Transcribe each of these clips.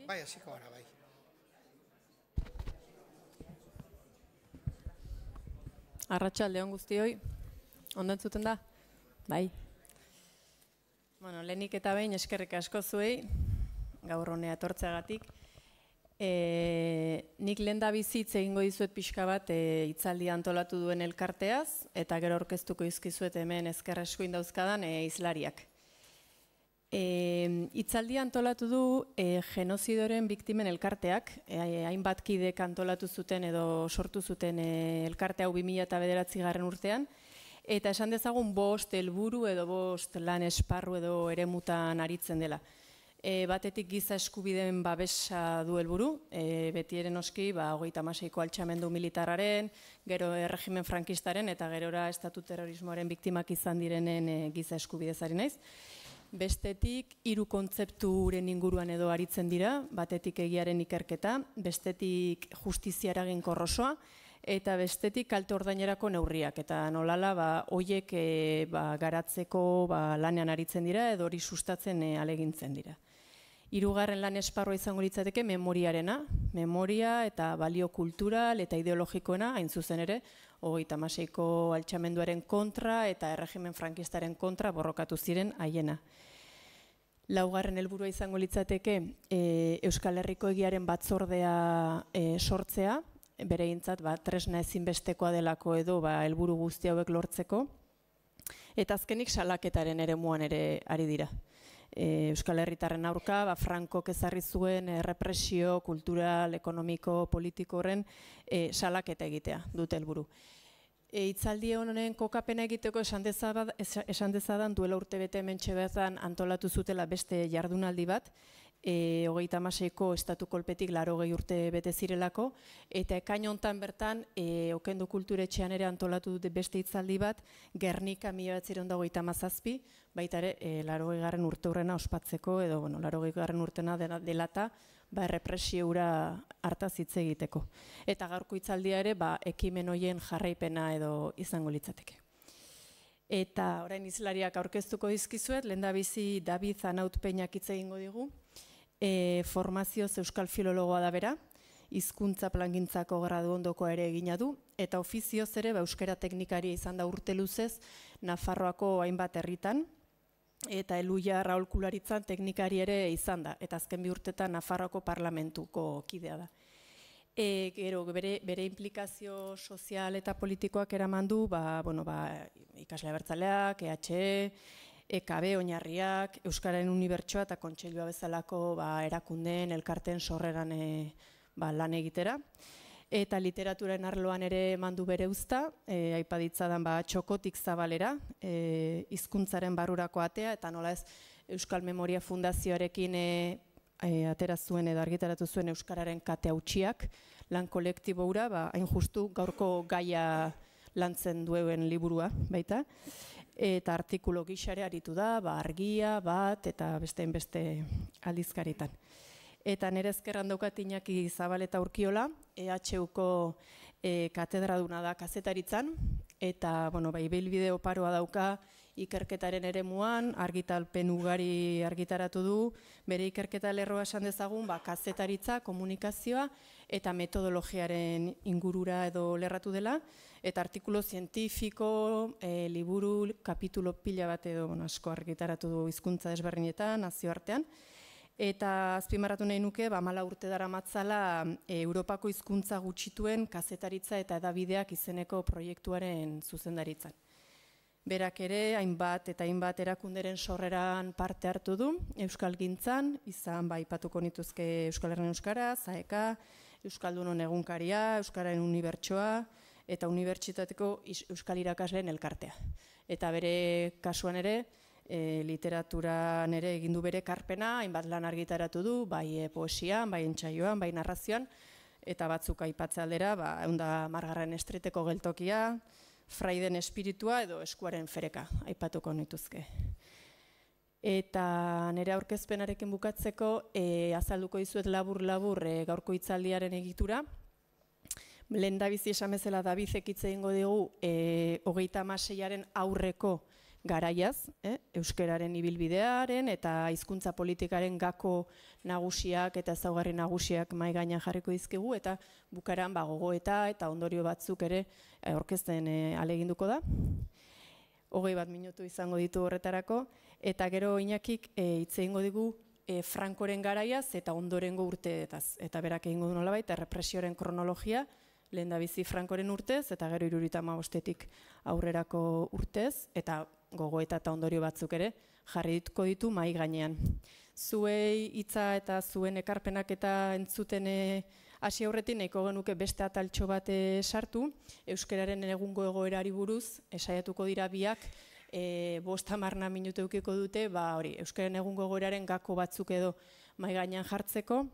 Bai, hasiko gara, bai. Arratsalde on guztioi, ondo entzuten da? Bai. Bueno, lehenik eta behin eskerrik asko zuei, gaur honea etortzeagatik. Nik lehendabizi hitz egingo dizuet pixka bat hitzaldia antolatu duen elkarteaz, eta gero aurkeztuko dizkizuet hemen ezker eskuin dauzkadan hizlariak. Hitzaldia antolatu du genozidoren biktimen elkarteak, hainbat kidek antolatu zuten edo sortu zuten elkarte hau 2009 urtean, eta esan dezagun 5 helburu edo 5 lan esparru edo eremutan aritzen dela. Batetik giza eskubideen babesa du helburu, beti ere noski 36ko altxamendu militarraren, gero erregimen frankistaren eta gerora estatu terrorismoaren biktimak izan direnen giza eskubidez ari naiz. Bestetik 3 kontzepturen inguruan edo aritzen dira, batetik egiaren ikerketa, bestetik justizia eraginkor osoa, eta bestetik kalte ordainerako neurriak, eta nolala hoiek garatzeko lanean aritzen dira edo hori sustatzen alegintzen dira. 3. lan esparrua izango litzateke memoriarena, memoria eta balio kultural eta ideologikoena, hain zuzen ere, 36ko altxamenduaren kontra eta erregimen frankistaren kontra borrokatu ziren haiena. 4. helburua izango litzateke Euskal Herriko egiaren batzordea sortzea, beregintzat tresna ezinbestekoa delako edo helburu guzti hauek lortzeko, eta azkenik salaketaren eremuan ere ari dira. Euskal Herritarren aurka, Frankok ezarri zuen represio kultural, ekonomiko, politiko horren salaketa egitea dute helburu. Hitzaldi honen kokapena egiteko esan dezadan duela urtebete hementxe bertan antolatu zutela beste jardunaldi bat, 36ko estatu kolpetik 80 urte bete zirelako, eta ekain hontan bertan Okendu Kulturetxean ere antolatu dute beste hitzaldi bat, Gernika 1937, baita ere 80. urte hurrena ospatzeko, edo 80. urtena delata, errepresiura hartaz hitz egiteko. Eta gaurko hitzaldia ere, ekimen hoien jarraipena edo izango litzateke. Eta orain hizlariak aurkeztuko dizkizuet, lehendabizi David Anaut Peñak hitz egingo digu, formazioz euskal filologoa da bera, hizkuntza plangintzako gradu ondokoa ere egina du, eta ofizioz ere euskara teknikaria izan da urte luzez Nafarroako hainbat herritan, eta Eluia Raholkularitzan teknikari ere izan da, eta azken 2 urtetan Nafarroako parlamentuko kidea da. Gero, bere implikazio sozial eta politikoak eraman du, ikasle abertzaleak, EHE, EKB, oinarriak, Euskararen Unibertsoa eta Kontseilua bezalako erakundeen, elkarteen sorreran lan egitera. Eta literaturaren arloan ere eman du bere uzta, aipaditzadan Txokotik Zabalera, hizkuntzaren barrurako atea, eta nola ez Euskal Memoria Fundazioarekin atera zuen edo argitaratu zuen Euskararen kate hautsiak, lan kolektibo hura, hain justu gaurko gaia lantzen duen liburua, baita, eta artikulo gixare aritu da, Argia, Bat, eta beste aldizkaritan. Eta nire ezkerran daukat Iñaki Zabaleta Urkiola, EHUko katedraduna da kazetaritzan, eta ibilbide oparoa dauka ikerketaren eremuan, argitalpen ugari argitaratu du, bere ikerketa lerroa esan dezagun, kazetaritza, komunikazioa eta metodologiaren ingurura edo lerratu dela, eta artikulo zientifiko, liburu, kapitulo pila bat edo asko argitaratu du hizkuntza desberdinetan, nazioartean, eta azpimarratu nahi nuke, 14 urte daramatzala Europako hizkuntza gutxituen kazetaritza eta edabideak izeneko proiektuaren zuzendaritzan. Berak ere, hainbat erakunderen sorreran parte hartu du, Euskalgintzan, izan aipatuko nituzke Euskal Herrian Euskara, Zaeka, Euskaldunon Egunkaria, Euskararen Unibertsoa, eta Unibertsitateko Euskal Irakasleen Elkartea. Eta bere kasuan ere, literaturan ere egindu bere karpena, hainbat lan argitaratu du, bai poesian, bai entsaioan, bai narrazioan, eta batzuk aipatze aldera, Margarren Estriteko geltokia, Fraiden espiritua edo eskuaren fereka, aipatuko nituzke. Eta nire aurkezpenarekin bukatzeko, azalduko dizuet labur-labur gaurko hitzaldiaren egitura. Lehendabizi esan bezala Davidek hitz egingo digu 36aren aurreko garaiaz, euskararen ibilbidearen eta hizkuntza politikaren gako nagusiak eta ezaugarri nagusiak mahai gainean jarriko dizkigu, eta bukaeran gogoeta eta ondorio batzuk ere aurkezten ahaleginduko da. 21 minutu izango ditu horretarako, eta gero Iñakik hitz egingo digu Frankoren garaiaz eta ondorengo urteetaz, eta berak egingo du nolabait errepresioaren kronologia, lehendabizi Frankoren urtez, eta gero 75etik aurrerako urtez, eta gogoeta eta ondorio batzuk ere jarriko ditu mahai gainean. Zuei hitza eta zuen ekarpenak eta entzuten hasi aurretik nahiko genuke beste ataltxo bat sartu, euskararen egungo egoerari buruz, saiatuko dira biak, 5-10 minutu edukiko dute, euskararen egungo egoeraren gako batzuk edo mahai gainean jartzeko,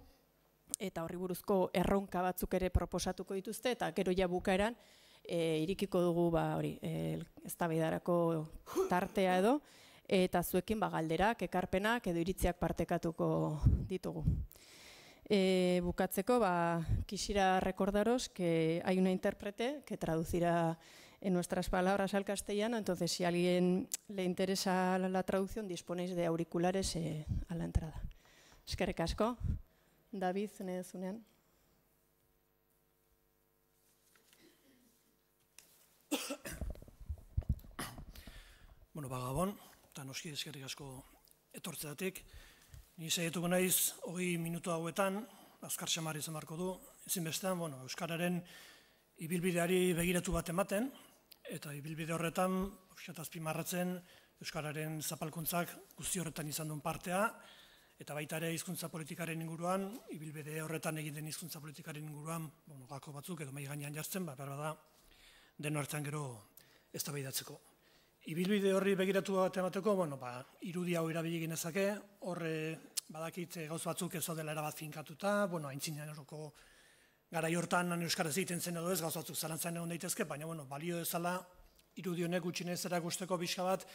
eta horri buruzko erronka batzuk ere proposatuko dituzte, eta gero ja bukaeran irikiko dugu eztabaidarako tartea edo, eta zuekin galderak, ekarpenak edo iritziak partekatuko ditugu. Bukatzeko, quisiera recordaros que hay una intérprete que traducirá en nuestras palabras al castellano, entonces si a alguien le interesa la traducción, disponéis de auriculares a la entrada. Eskerrik asko. David, zene zunean. Bueno, Gabon, eta noski eskerrik asko etortzeatik. Ni saietuko naiz 20 minutu hauetan, azkar xamar izan beharko du, ezinbestean, euskararen ibilbideari begiratu bat ematen, eta ibilbide horretan, azpimarratzen, euskararen zapalkuntzak guzti horretan izan duen partea, eta baita ere hizkuntza politikaren inguruan, ibilbide horretan egin den hizkuntza politikaren inguruan, gako batzuk edo mahai gainean jartzen, behar da, den horretan gero eztabaidatzeko. Ibilbide horri begiratu bat emateko, irudi hau erabili genezake, horre badakit gauz batzuk ez dela erabat finkatuta, aintzinean eroko garai hortan euskaraz egiten zen edo ez, gauz batzuk zalantzan egon daitezke, baina balio ezala irudi honek gutxinez erakusteko pixka bat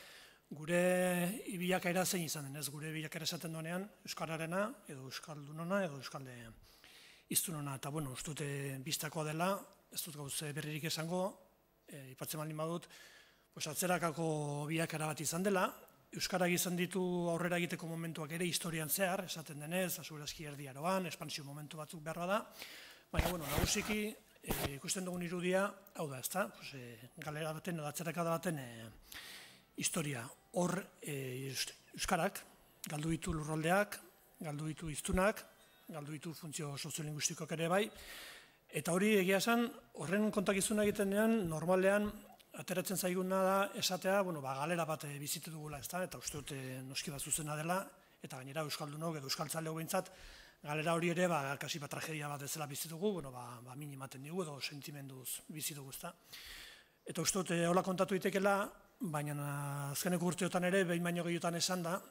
gure bilakaera zein izan den, ez gure bilakaera esaten duenean euskararena edo euskaldunona edo euskalde iztunona, eta ustute biztakoa dela, ez dut gauze berririk esango, ipatzen baldin badut, atzerakako bilakaera bat izan dela, euskarak izan ditu aurrera egiteko momentuak ere historian zehar, esaten denez, segurazki erdiaroan, espansio momentu batzuk behar da, baina, nagusiki ikusten dugun irudia, hau da, ezta, galera baten edo atzerakada baten historia. Hor, euskarak galdu ditu lurraldeak, galdu ditu hiztunak, galdu ditu funtzio soziolinguistikoak ere bai, eta hori egia esan, horren kontakizuna egiten denean, normalean, ateratzen zaiguna da esatea, galera bat bizitu dugula, ezta, eta uste dute noski bat zuzena dela, eta gainera euskaldunok edo euskaltzaleo behintzat, galera hori ere, kasi tragedia bat ezela bizitu dugu, min ematen digu edo sentimenduz bizitu dugu, ezta. Eta uste dute hola kontatu itekela, baina azkeneko urteotan ere, behin baino gehiotan esan da,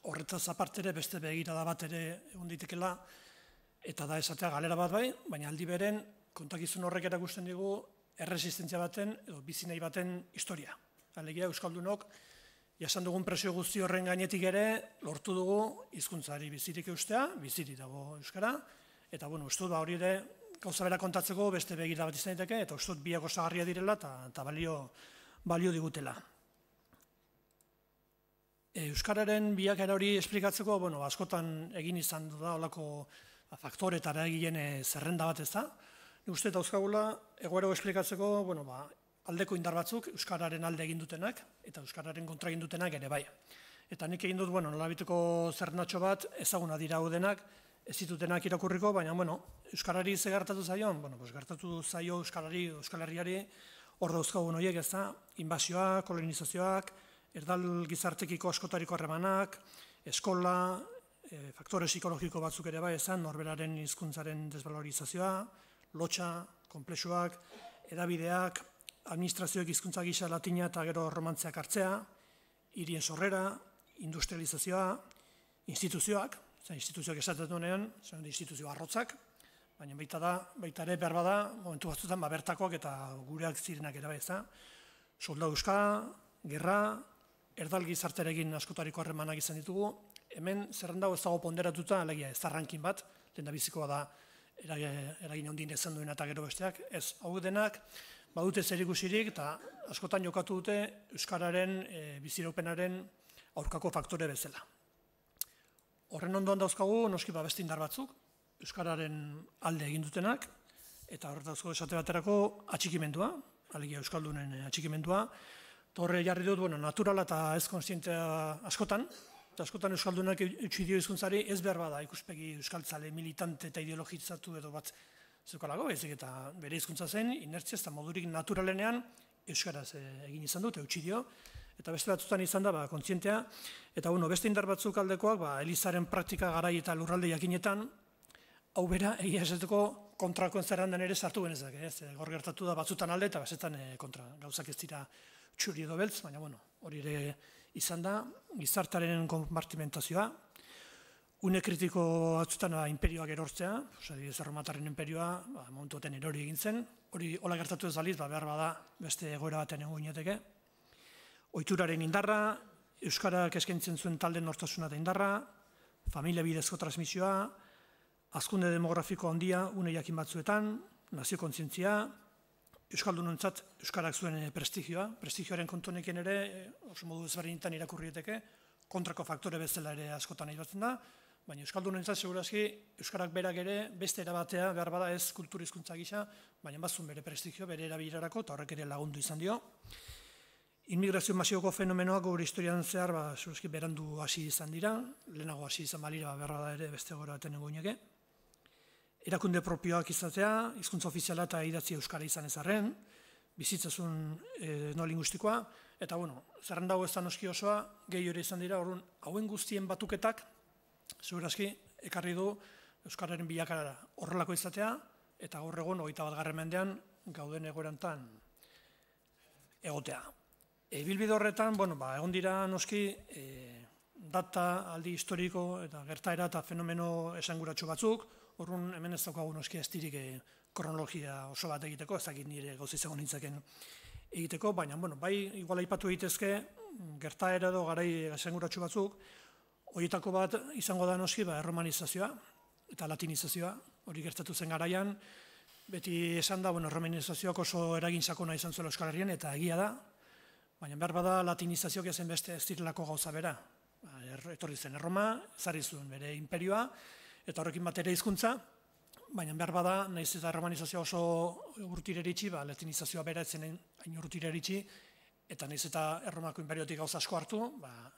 horretaz apartere beste begirada bat ere egon ditekela, eta da esatea galera bat bai, baina aldi beren kontakizun horrek erakusten digu erresistentzia baten edo bizinei baten historia. Alegia euskaldunok, jasan dugun presio guzti horren gainetik ere, lortu dugu hizkuntzari bizirik eustea, bizirik dago euskara, eta uste dut hori ere gauza bera kontatzeko beste begira bat izan daiteke, eta uste dut biak osagarria direla eta balio digutela. Euskararen bilakaera hori esplikatzeko, askotan egin izan da olako faktoretara egien zerrenda bat ez da. Uste dauzkagula, egoera esplikatzeko, aldeko indar batzuk, euskararen alde egin dutenak, eta euskararen kontra egin dutenak ere bai. Eta nik egin dut, nolabiteko zerrendatxo bat, ezaguna dira haudenak, ez ditutenak irakurriko, baina, euskarari ze gertatu zaion? Gertatu zaio euskalari, euskal herriari, hor dauzkagun horiek ez da, inbazioak, kolonizazioak, erdal gizartekiko askotariko harremanak, eskola, faktore psikologiko batzuk ere bai ezan, norberaren hizkuntzaren desvalorizazioa, lotxa, konplexuak, edabideak, administrazioek hizkuntza gisa latina eta gero romantzeak hartzea, hirien sorrera, industrializazioa, instituzioak esaten duenean, instituzio arrotzak, baina baita ere behar bada, momentu batzutan bertakoak eta gureak zirenak ere bai ezta, soldaduzka, gerra, erdal gizartearekin askotariko harremanak izan ditugu, hemen zerrenda ez dago ponderatuta, alegia ez da rankin bat, lehendabizikoa da eragin handien ezan duena eta gero besteak, ez hau denak, badute zerikusirik eta askotan jokatu dute euskararen biziraupenaren aurkako faktore bezala. Horren ondoan dauzkagu noski beste indar batzuk, euskararen alde egin dutenak, eta horretazko esate baterako atxikimendua, alegia euskaldunen atxikimendua, eta horre jarri dut, naturala eta ez konstientea askotan, eta askotan euskaldunak utzi dio hizkuntzari ez behar bada ikuspegi euskaltzale militante eta ideologizatu edo bat zeukalago, baizik eta bere hizkuntza zen, inertzia eta modurik naturalenean euskaraz egin izan dut, utzi dio, eta beste batzutan izan da kontzientea, eta beste indar batzuk aldekoak, Elizaren praktika garai eta lurralde jakinetan, hau bera, egia esateko kontrakoen zerrandan ere sartu genezak, hor gertatu da batzutan alde eta bazetan kontra, gauzak ez dira txuri edo beltz, baina hori ere izan da, gizartaren konpartimentazioa, une kritiko batzutan imperioak erortzea, Erromatarren imperioa, momentu baten erori egin zen, hori hola gertatu ez baliz, behar bada beste egoera baten egon gineteke, ohituraren indarra, euskarak eskaintzen zuen talde nortasuna eta indarra, familia bidezko transmisioa, hazkunde demografiko handia une jakin batzuetan, nazio kontzientzia, euskaldunontzat euskarak zuen prestigioaren kontunekin ere, oso modu ezberdinetan irakurrieteke, kontrako faktore bezala ere askotan aipatzen da, baina euskaldunontzat segurazki euskarak berak ere beste erabatea behar bada ez kultur hizkuntza gisa, baina bazun bere prestigio, bere erabilerarako, eta horrek ere lagundu izan dio. Inmigrazio masioko fenomenoak gure historian zehar, segurazki berandu hasi izan dira, lehenago hasi izan balira behar bada ere beste gora baten egoineke. Erakunde propioak izatea, hizkuntza ofiziala eta idatzi euskara izan ezarren, bizitzazun etnolinguistikoa, eta zerrenda hau ez da noski osoa, gehi hori izan dira, hauen guztien batuketak, segurazki, ekarri du euskararen bilakaera horrelako izatea, eta gaur egun 21. mendean gauden egoerantan egotea. Bilbide horretan, egon dira noski, data, aldi historiko, eta gertaera eta fenomeno esanguratsu batzuk, horren hemen ez daukagu noski ez dirik kronologia oso bat egiteko, ez dakit nire gauza izango nintzaken egiteko, baina, bai, igual aipatu egitezke, gertaera edo garai esanguratsu batzuk, horietako bat izango da noski, erromanizazioa eta latinizazioa, hori gertatu zen garaian, beti esan da, erromanizazioak oso eragin sakona izan zuela Euskal Herrian, eta egia da, baina behar bada latinizazioak ezen beste ez direlako gauza bera. Etorri zen Erroma, ezarri zuen bere imperioa, eta horrekin bat ere hizkuntza, baina behar bada, nahiz eta erromanizazioa oso urtire eritxi, latinizazioa bera etzen hain urtire eritxi, eta nahiz eta Erromako imperiotik gauza asko hartu,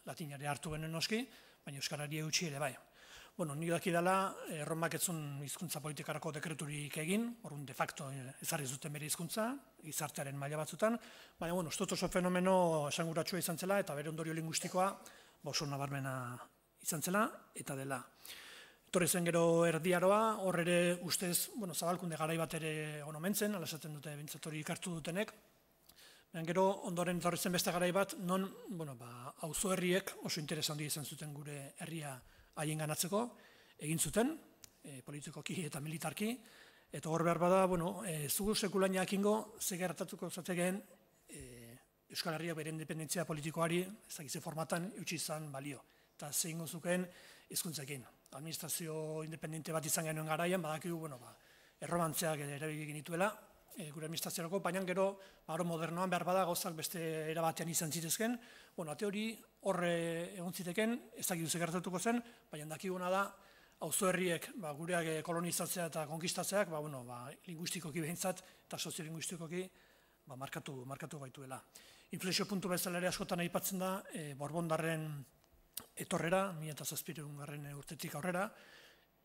latinare hartu benen noski, baina euskarari eutxi ere bai. Nik daki dela, Erromak etzun hizkuntza politikarako dekreturik egin, orrun de facto ezarri zuten bere hizkuntza, gizartearen maila batzutan, baina, ez dut oso fenomeno esanguratsua izan zela, eta bere ondorio linguistikoa oso nabarmena izan zela, eta dela. Etorri zen gero erdiaroa, hor ere ustez, zabalkunde garai bat ere onomentzen, ala esaten dute bintzatori ikartu dutenek, baina gero ondoren etorri zen beste garai bat, non, auzo herriek oso interes handi izan zuten gure herria haien ganatzeko, egin zuten, politikoki eta militarki, eta hor behar bada, zugu sekulain jakingo, ze gertatuko zatekeen Euskal Herriak bere independentzia politikoari, ez dakize formatan, eutsi izan balio, eta zein gozukeen hizkuntzekin. Administrazio independente bat izan genuen garaian, badakigu, erromantzeak erabili genituela, gure administraziorako, baina gero, aro modernoan behar bada gauzak beste erabatean izan zitezken, ate hori horre egon ziteken, ez dakigu ze gertatuko zen, baina dakiguna da, auzo herriek gureak kolonizatzea eta konkistatzeak, linguistikoki behintzat eta soziolinguistikoki markatu gaituela. Inflexio puntu bezala ere askotan aipatzen da, Borbondarren etorrera, 2007 urtetik aurrera,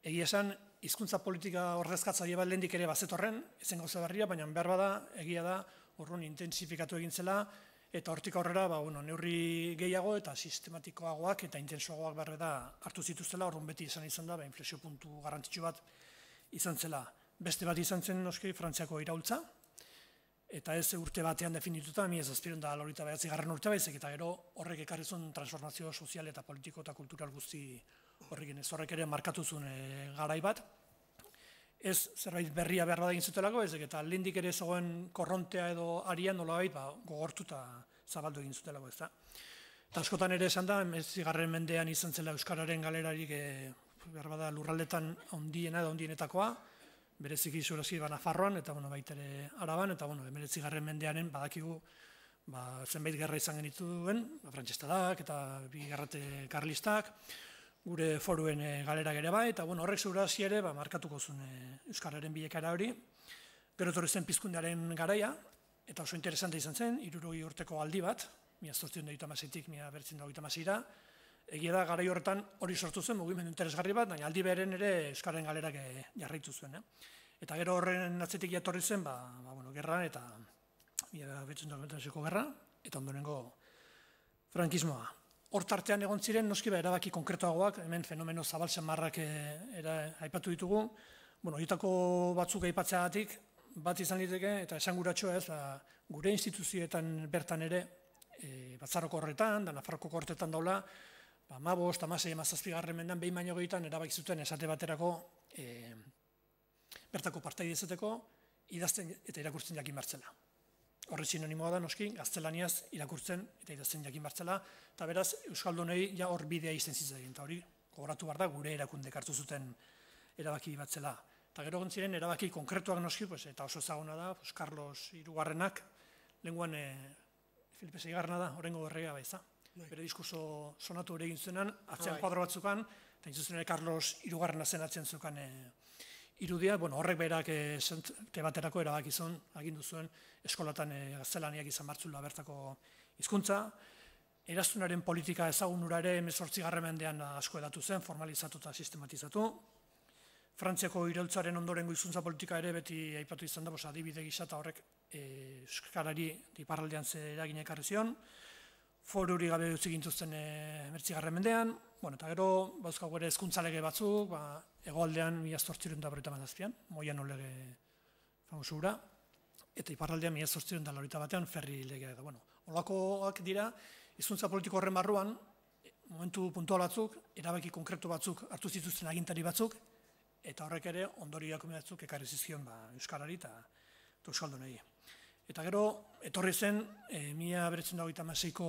egia esan, hizkuntza politika ordezkatzaile bat lehendik ere bazetorren, ezen gauza berria, baina behar bada, egia da, horren intensifikatu egin zela, eta hortik aurrera, neurri gehiago eta sistematikoagoak eta intensoagoak behar da hartu zituztela, horren beti izan da, inflexio puntu garrantzitsu bat izan zela. Beste bat izan zen noski Frantziako iraultza, eta ez urte batean definituta, 1989 urte baizik, eta gero horrek ekarri zuen transformazio sozial eta politiko eta kultural guzti horrekin. Ez horrek ere markatu zuen garai bat. Ez zerbait berria behar bada egin zutelako, ez eta lehendik ere zegoen korrontea edo arian nolabait gogortu eta zabaldu egin zutelako, ez da. Eta askotan ere esan da, 19. mendean izan zela Euskararen galerarik behar bada lurraldetan handiena edo handienetakoa, bereziki zurazki Nafarroan, eta baita ere Araban, eta 19. mendearen badakigu zenbait gerra izan genituen, frantzistadak eta bi gerrate karlistak, gure foruen galerak ere bai, eta horrek zurazki ere markatuko zuen euskararen bilakaera hori. Gero etorri zen pizkundearen garaia, eta oso interesante izan zen, 60 urteko aldi bat, 1896-tik 1996-ra, egia da garai horretan hori sortu zen mugimendu interesgarri bat, baina aldi beren ere euskararen galerak jarraitu zuen. Eta gero horren atzetik jatorri zen, gerra eta 1996ko gerra, eta ondorengo frankismoa. Hortartean egon ziren, noski erabaki konkretoagoak, hemen fenomeno zabal samarrak aipatu ditugu, horietako batzuk aipatzeagatik, bat izan liteke, eta esanguratxoa ez, gure instituzioetan bertan ere, Batzarroko horretan, da Nafarroko kortetan daula, 15, 16, 17 mendan behin baino gehiagotan erabaki zuten esate baterako bertako partaide izateko idazten eta irakurtzen jakin bartzela. Horre sinonimoa da, noski, gaztelaniaz irakurtzen eta idazten jakin bartzela, eta beraz, Euskaldunei ja hor bidea izten zitzaien, eta hori gogoratu behar da, gure erakundek hartu zuten erabaki batzela. Eta gero ziren erabaki konkretuak noski, eta oso ezaguna da, Carlos Hirugarrenak, lehenguan Felipe Seigarrena da, horrengo erregea baiza. Bere diskurso sonatu ere egin zuenan, atzean kuadro batzukan, eta intzuzen ere Carlos Hirugarrena zen atzen zukan irudia, horrek berak baterako erabakizun, agindu zuen, eskolatan gaztelaniak izan martzula bertako hizkuntza. Eraztunaren politika ezagunura ere 18. mendean asko edatu zen, formalizatu eta sistematizatu. Frantziako iraultzaren ondorengo hizkuntza politika ere beti aipatu izan da, adibide gisa eta horrek euskarari iparraldean ze eragina ekarri zion. Foruri gabe utzi gintuzten 19. mendean, eta gero bauzkago ere hezkuntza lege batzuk, hegoaldean 1897an, Moiano lege famoso hura, eta iparraldean 1891an Ferri legea da. Holakoak dira, hizkuntza politiko horren barruan, momentu puntual batzuk, erabaki konkretu batzuk hartu zituzten agintari batzuk, eta horrek ere ondorioak batzuk ekarri zizkion euskarari eta euskaldunei. Eta gero, etorri zen, 1936ko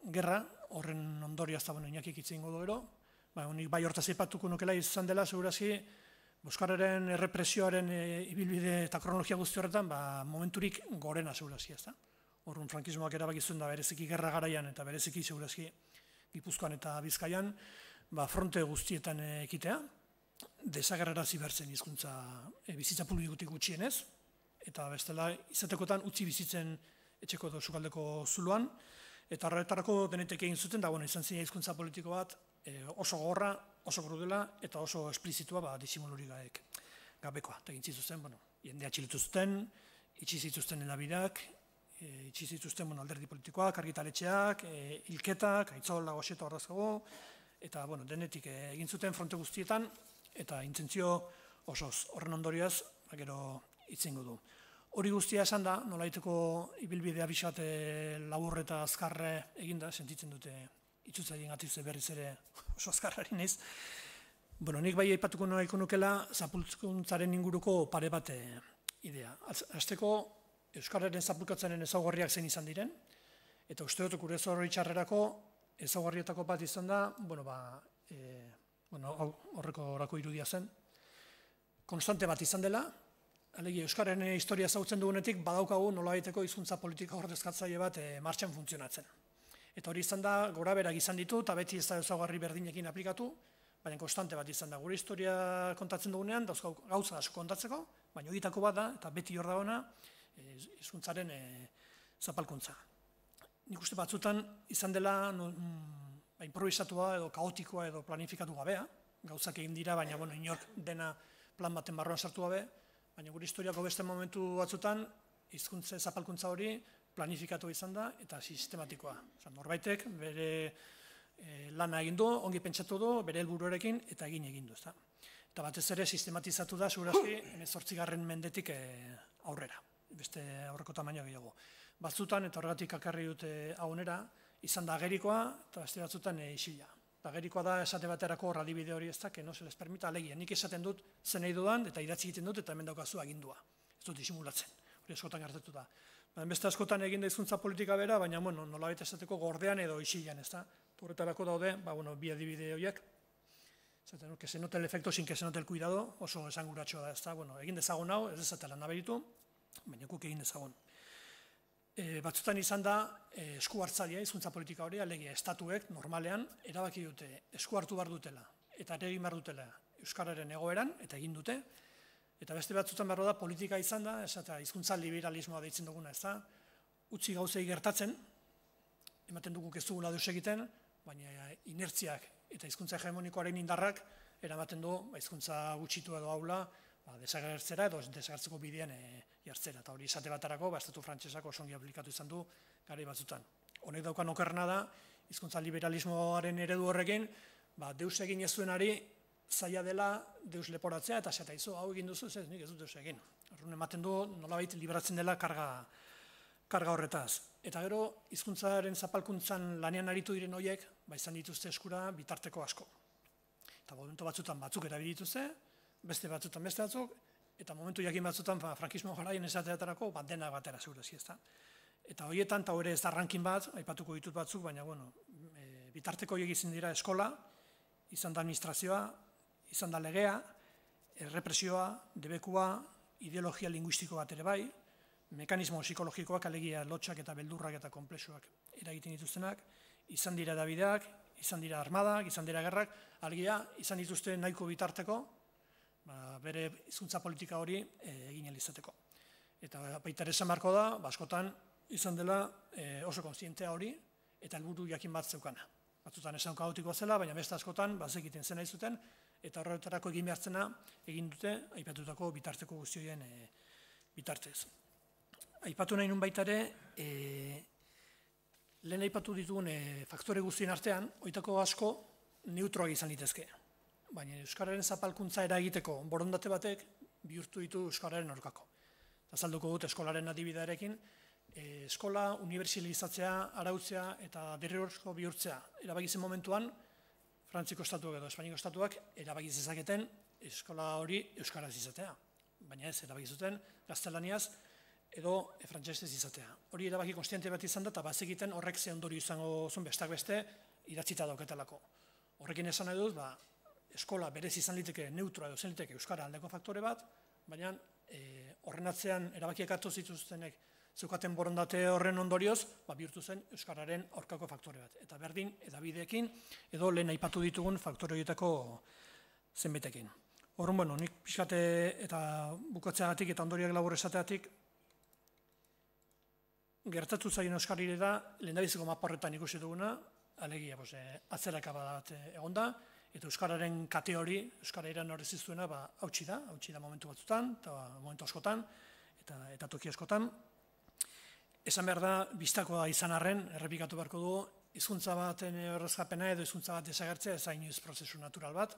gerra, horren ondorioa ez da, Iñakik hitz egingo du gero, nik bai hortaz aipatuko nukela izan dela, segurazki, euskararen errepresioaren ibilbide eta kronologia guzti horretan, momenturik gorena segurazki, ez da. Horren frankismoak erabaki zuen da bereziki gerra garaian eta bereziki segurazki Gipuzkoan eta Bizkaian, fronte guztietan ekitea, desagerrarazi bertzen hizkuntza bizitza publikotik gutxienez, eta bestela izatekotan utzi bizitzen etxeko edo sukaldeko zuloan, eta horretarako denetek egin zuten, da izan zina hizkuntza politiko bat oso gogorra, oso krudela eta oso esplizitua disimulurik gabekoa. Eta egin zituzten, jendea atxilotu zuten, itxi zituzten hedabideak, itxi zituzten alderdi politikoak, argitaletxeak, hilketak, aitzola, goxeta horrazkago, eta denetik egin zuten fronte guztietan, eta intentzio osoz horren ondorioaz, gero itzengo du. Hori guztia esan da, nolaiteko ibilbidea bisat labur eta azkarre eginda, sentitzen dute itxutzaien gatitze berriz ere oso azkarrari naiz. Nik bai aipatuko nahiko nukela zapulkuntzaren inguruko pare bat idea. Hasteko, euskararen zapulkatzaren ezaugarriak zein izan diren, eta uste dut gure zoritxarrerako ezaugarrietako bat izan da, horreko orako irudia zen, konstante bat izan dela, alegi euskararen historia zautzen dugunetik badaukagu nolabaiteko hizkuntza politika ordezkatzaile bat martxan funtzionatzen. Eta hori izan da, gora berak izan ditu, eta beti ez da ezaugarri berdinekin aplikatu, baina konstante bat izan da. Gure historia kontatzen dugunean, dauzkau gauza asko kontatzeko, baina horietako bat da, eta beti hor da ona, hizkuntzaren zapalkuntza. Nik uste batzutan izan dela improvisatua edo kaotikoa edo planifikatu gabea, gauzak egin dira, baina inork dena plan baten barruan sartu gabe, baina gure historiako beste momentu batzutan, hizkuntza zapalkuntza hori planifikatu izan da eta sistematikoa. Norbaitek bere lana egin du, ongi pentsatu du, bere helburuarekin eta egin du. Eta batez ere sistematizatu da, segurazki, 18. mendetik aurrera, beste aurreko tamaina gehiago. Batzutan, eta horregatik akarri dute haunera, izan da agerikoa eta beste batzutan isila. Agerikoa da esate baterako radibide hori ez da, que no se les permita alegia. Nik esaten dut zen nahi dudan eta idatzi egiten dut eta hemen daukazu agindua. Ez dut disimulatzen, hori askotan gertatu da. Beste askotan egin da hizkuntza politika bera, baina nolabait esateko gordean edo isilan, ez da. Horretarako daude, bi adibide horiek. Zaten, que se note el efecto sin que se note el cuidado, oso esanguratxoa da, ez da, bueno, egin dezagun hau, ez dezatela naberitu, baina guk egin dezagun. Batzutan izan da, esku hartzailea, hizkuntza politika hori, alegia, estatuek normalean, erabaki dute, esku hartu behar dutela, eta ere egin behar dutela, euskararen egoeran, eta egin dute, eta beste batzutan behar da, politika izan da, eta hizkuntza liberalismoa deitzen duguna, ez da, utzi gauzei gertatzen, ematen dugu ez dugula deus egiten, baina inertziak eta hizkuntza hegemonikoaren indarrak eramaten du hizkuntza gutxitu edo aula desagertzera edo desagertzeko bidean jartzera. Eta hori esate batarako, estatu frantsesako oso ongi aplikatu izan du garai batzutan. Honek daukan okerrena da, hizkuntza liberalismoaren eredu horrekin, deus egin ez duenari zaila dela deus leporatzea eta zeta izo, hau egin duzu, ez nik ez dut deus egin. Horren ematen du, nolabait liberatzen dela karga horretaz. Eta gero, hizkuntzaren zapalkuntzan lanean aritu diren horiek, izan dituzte eskura bitarteko asko. Eta momentu batzutan batzuk erabili dituzte, beste batzutan beste batzuk, eta momentu jakin batzutan frankismo garaien esateatarako denak batera segurazki ez da. Eta horietan, eta hori ez da rankin bat, aipatuko ditut batzuk, baina bitarteko horiek izan dira eskola, izan da administrazioa, izan da legea, errepresioa, debekua, ideologia linguistiko bat ere bai, mekanismo psikologikoak, alegia lotxak eta beldurrak eta konplexuak eragiten dituztenak, izan dira edabideak, izan dira armadak, izan dira gerrak, alegia izan dituzte nahiko bitarteko, bere hizkuntza politika hori egin ahal izateko. Eta baita ere esan beharko da, askotan izan dela oso kontzientea hori eta helburu jakin bat zeukana. Batzutan esan kaotikoa zela, baina beste askotan bazekiten zena izuten, eta horretarako egin behartzena egin dute aipatutako bitarteko guztioien bitartez. Aipatu nahi nun baita ere, lehen aipatu ditugun faktore guztien artean, oitako asko neutroak izan litezke. Baina euskararen zapalkuntza eragiteko borondate batek bihurtu ditu euskararen aurkako. Azalduko dut eskolaren adibidearekin, eskola unibertsalizatzea, arautzea eta derrigorrezko bihurtzea. Erabakizen momentuan, Frantziko estatuak edo Espainiko estatuak erabakiz dezaketen eskola hori euskaraz izatea. Baina ez, erabakizuten gaztelaniaz edo frantsesez izatea. Hori erabaki konstiente bat izan da, eta bazekiten horrek ze ondorio izango zuen besteak beste idatzita dauketelako. Horrekin esan nahi dut, eskola berez izan liteke neutroa edo zen liteke euskara aldeko faktore bat, baina horren atzean erabakiak hartu zituztenek zeukaten borondate horren ondorioz, bihurtu zen euskararen aurkako faktore bat. Eta berdin, edabideekin, edo lehen aipatu ditugun faktore horietako zenbetekin. Horren, nik pixkate eta bukatzeagatik eta ondoriak labur esateagatik, gertatu zaien euskarire da, lehendabiziko mapa horretan ikusi duguna, alegia, atzeraka bat egon da, eta euskararen kate hori, euskara iran horrez iztuena, hautsi da momentu batzutan, eta momentu askotan, eta toki askotan. Esan behar da, biztakoa izan arren, errepikatu beharko du, hizkuntza baten horrezkapena edo hizkuntza bat desagertzea ez hain prozesu natural bat,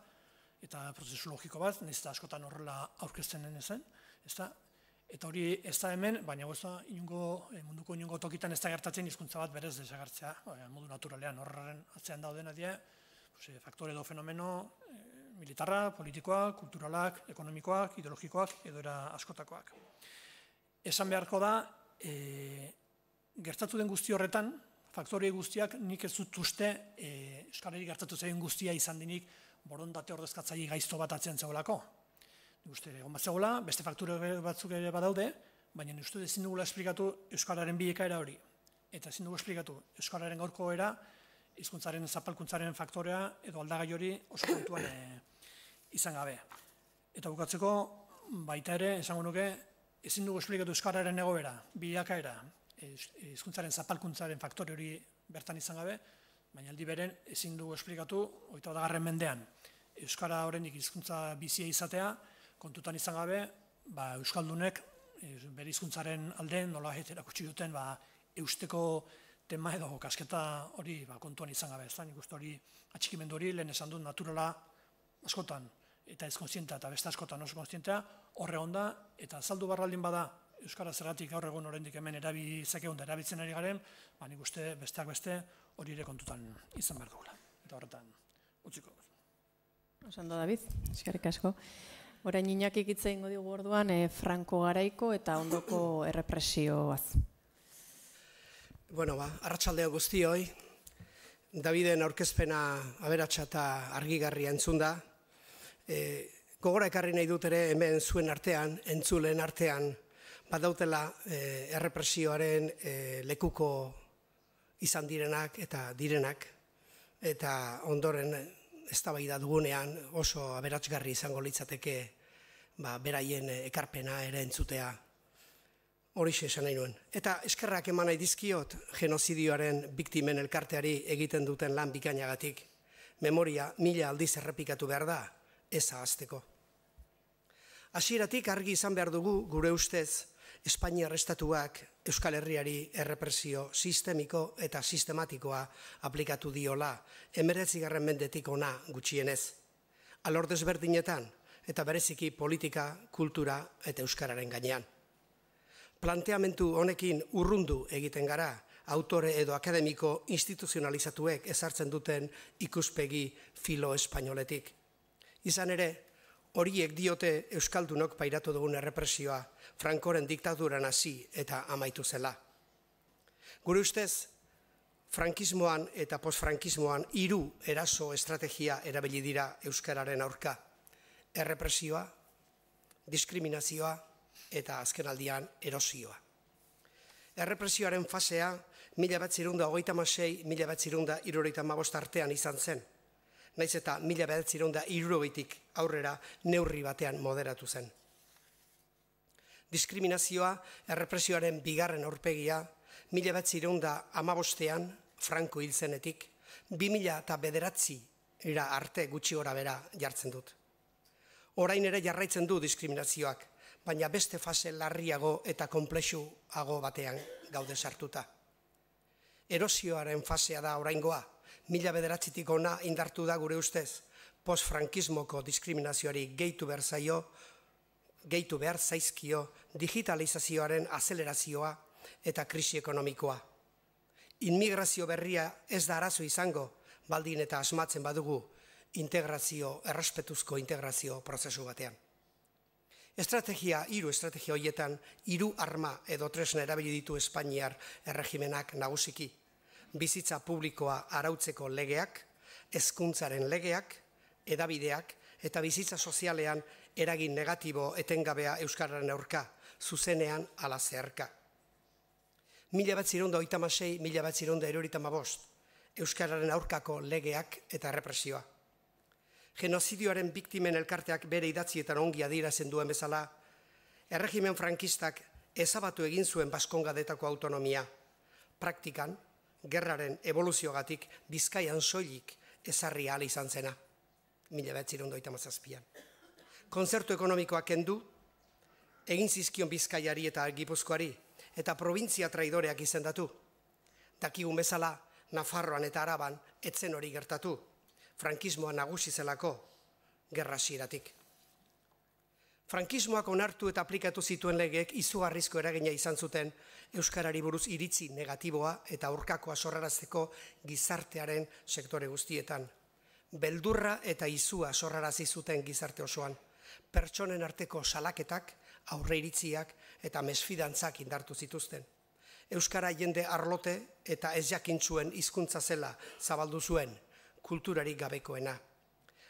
eta prozesu logiko bat, nahiz eta askotan horrela aurkezten den ezen, eta hori ez da hemen, baina munduko inungo tokitan ez da gertatzen hizkuntza bat berez desagertzea, modu naturalean horren atzean daudena dira, faktore edo fenomeno militarra, politikoak, kulturalak, ekonomikoak, ideologikoak, edo era askotakoak. Esan beharko da, gertatu den guzti horretan, faktore guztiak nik ez dut uste euskarari gertatu zaien guztia izan dinik borondate ordezkatzaile gaizto bat atzean zegoelako. Nik uste egon bat zegoela, beste faktore batzuk ere badaude, baina nik uste ezin dugula esplikatu euskararen bilekaera hori. Eta ezin dugu esplikatu euskararen gaurko era, hizkuntzaren zapalkuntzaren faktorea edo aldagai hori oso kontuan izan gabe. Eta bukatzeko, baita ere, esango nuke, ezin dugu esplikatu euskararen egoera, bilakaera, hizkuntzaren zapalkuntzaren faktore hori bertan izan gabe, baina aldi beren ezin dugu esplikatu, 21. mendean, euskara horrendik hizkuntza bizia izatea, kontutan izan gabe, euskaldunek bere hizkuntzaren alde nolabait erakutsi duten eusteko tema edo kasketa hori kontuan izan gabe. Nik uste hori atxikimendu hori lehen esan dut naturala askotan eta ez kontzientea eta beste askotan oso kontzientea horre onda eta azaldu barraldin bada euskara zergatik gaur egun oraindik hemen erabiltzen da erabiltzen ari garen, nik uste besteak beste hori ere kontutan izan behar dugula. Eta horretan utziko. Osando David, eskerrik asko. Orain Iñakik hitz egingo digu orduan Franco garaiko eta ondoko errepresioaz. Bueno, arratsaldeo guztioi. Daviden aurkezpena aberatsa eta argigarria entzun da. Gogora ekarri nahi dut ere hemen zuen artean, entzuleen artean, badautela errepresioaren lekuko izan direnak eta direnak, eta ondoren eztabaida dugunean oso aberatsgarri izango litzateke beraien ekarpena ere entzutea. Horixe esan nahi nuen. Eta eskerrak eman nahi dizkiot genozidioaren biktimen elkarteari egiten duten lan bikainagatik. Memoria 1000 aldiz errepikatu behar da, ez ahazteko. Hasieratik argi izan behar dugu gure ustez Espainiar Estatuak Euskal Herriari errepresio sistemiko eta sistematikoa aplikatu diola 19. mendetik ona gutxienez. Alor desberdinetan eta bereziki politika, kultura eta euskararen gainean. Planteamendu honekin urrundu egiten gara, autore edo akademiko instituzionalizatuek ezartzen duten ikuspegi filo-espainoletik. Izan ere, horiek diote euskaldunok pairatu dugun errepresioa, Frankoren diktaduran hasi eta amaitu zela. Gure ustez, frankismoan eta postfrankismoan 3 eraso estrategia erabili dira euskararen aurka. Errepresioa, diskriminazioa eta azkenaldian erosioa. Errepresioaren fasea 1926-1975 artean izan zen, naiz eta 1960tik aurrera neurri batean moderatu zen. Diskriminazioa errepresioaren bigarren aurpegia 1915 Franco hil zenetik 2009 arte gutxi gora bera jartzen dut. Orain ere jarraitzen du diskriminazioak, baina beste fase larriago eta konplexuago batean gaude sartuta. Erosioaren fasea da oraingoa, 1909tik ona indartu da gure ustez, postfrankismoko diskriminazioari gehitu behar zaizkio digitalizazioaren azelerazioa eta krisi ekonomikoa. Inmigrazio berria ez da arazo izango, baldin eta asmatzen badugu errespetuzko integrazio prozesu batean. 3 estrategia horietan 3 arma edo tresna erabili ditu Espainiar erregimenak nagusiki. Bizitza publikoa arautzeko legeak, hezkuntzaren legeak, hedabideak eta bizitza sozialean eragin negatibo etengabea euskararen aurka, zuzenean ala zeharka. 1936-1975 euskararen aurkako legeak eta errepresioa. Genozidioaren biktimen elkarteak bere idatzietan ongi adierazten duen bezala, erregimen frankistak ezabatu egin zuen Baskongadetako autonomia. Praktikan, gerraren evoluziogatik Bizkaian soilik ezarri ahal izan zena, 1937an. Kontzertu ekonomikoak kendu, egin zizkion Bizkaiari eta Gipuzkoari, eta provintzia traidoreak izendatu. Dakigun bezala, Nafarroan eta Araban etzen hori gertatu, frankismoa nagusi zelako, gerra hasieratik. Frankismoak onartu eta aplikatu zituen legeek izugarrizko eragina izan zuten euskarari buruz iritzi negatiboa eta aurkakoa sorrarazteko gizartearen sektore guztietan. Beldurra eta izua sorrarazi zuten gizarte osoan, pertsonen arteko salaketak, aurreiritziak eta mesfidantzak indartu zituzten. Euskara jende arlote eta ez jakintzuen hizkuntza zela zabaldu zuen, kulturarik gabekoena.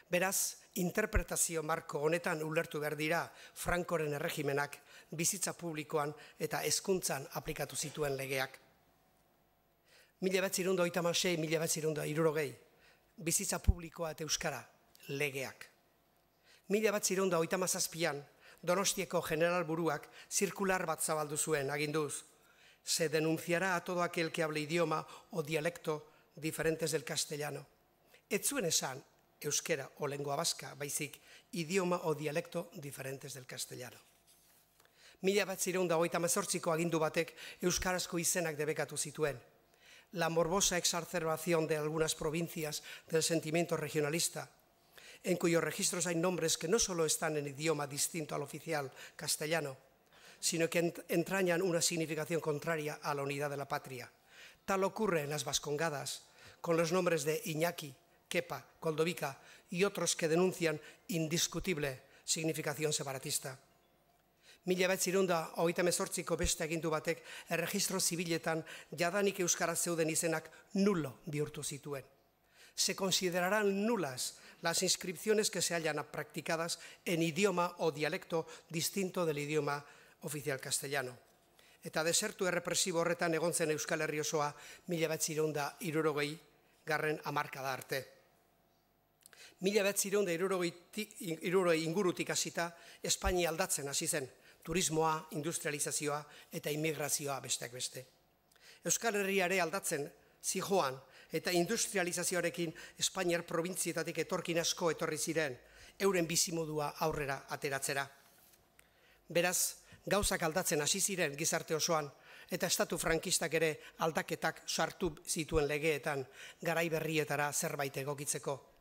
Beraz, interpretazio marko honetan ulertu behar dira Frankoren erregimenak bizitza publikoan eta hezkuntzan aplikatu zituen legeak. 1936-1960 bizitza publikoa eta euskara legeak. 1937an Donostiako generalburuak zirkular bat zabaldu zuen aginduz. Se denunciará a todo aquel que hable idioma o dialecto diferentes del castellano. Ez zuen esan euskera o lengua vasca, baizik idioma o dialecto diferentes del castellano. 1938ko agindu batek euskarazko izenak debekatu zituen. La morbosa exacerbación de algunas provincias del sentimiento regionalista, en cuyos registros hay nombres que no solo están en idioma distinto al oficial castellano, sino que entrañan una significación contraria a la unidad de la patria. Tal ocurre en las Vascongadas, con los nombres de Iñaki, Kepa, Koldovica y otros que denuncian indiscutible significación separatista. 1938ko beste agindu batek erregistro zibiletan jadanik euskaraz zeuden izenak nulo bihurtu zituen. se considerarán nulas las inscripciones que se hayan practicadas en idioma o dialecto distinto del idioma oficial castellano. Eta desertu errepresibo horretan egon zen Euskal Herri osoa 1960 hamarkada arte. 1960 ingurutik hasita Espainia aldatzen hasi zen, turismoa, industrializazioa eta immigrazioa besteak beste. Euskal Herriare aldatzen zijoan eta industrializazioarekin Espainiar probintzietatik etorkin asko etorri ziren, euren bizimodua aurrera ateratzera. Beraz, gauzak aldatzen hasi ziren gizarte osoan, eta estatu frankistak ere aldaketak sartu zituen legeetan garai berrietara zerbait egokitzeko.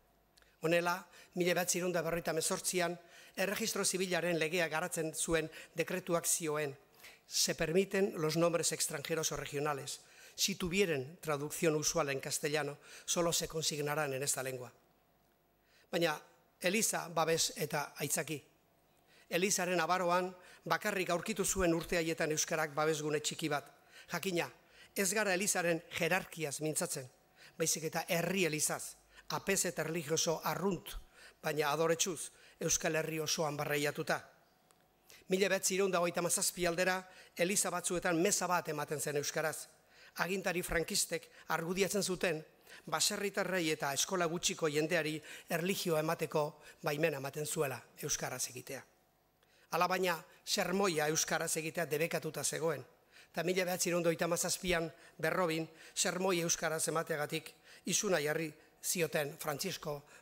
Honela, 1958an, erregistro zibilaren legea garatzen zuen dekretuak zioen, se permiten los nombres extranjeros o regionales. Si tuvieren traducción usual en castellano, solo se consignarán en esta lengua. Baina, Eliza babes eta aitzaki. Elizaren abaroan, bakarrik aurkitu zuen urte haietan euskarak babesgune txiki bat. Jakina, ez gara Elizaren jerarkiaz mintzatzen, baizik eta herri Elizaz, apez eta religioso arrunt, baina adoretsuz Euskal Herri osoan barreiatuta. 1957 aldera, Eliza batzuetan meza bat ematen zen euskaraz. Agintari frankistek argudiatzen zuten, baserritarrei eta eskola gutxiko jendeari erlijioa emateko baimena ematen zuela euskaraz egitea. Alabaina, sermoia euskaraz egitea debekatuta zegoen. Eta 1957an berrobin, sermoi euskaraz emateagatik izuna jarri zioten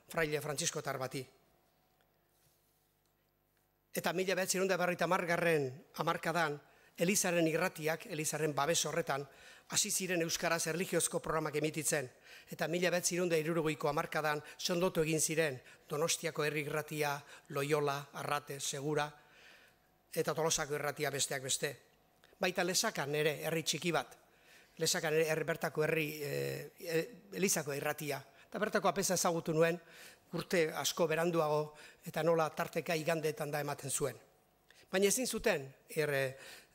fraile Frantziskotar bati. Eta 1950 hamarkadan, Elizaren irratiak, Elizaren babes horretan, hasi ziren euskaraz erlijiozko programak emititzen. Eta 1960ko hamarkadan sondotu egin ziren Donostiako herri irratia, Loyola, Arrate, Segura, eta Tolosako irratia besteak beste. Baita Lesakan ere herri txiki bat, Lesakan ere bertako herri Elizako irratia. Eta bertako apesa ezagutu nuen, urte asko beranduago eta nola tarteka igandeetan da ematen zuen. Baina ezin zuten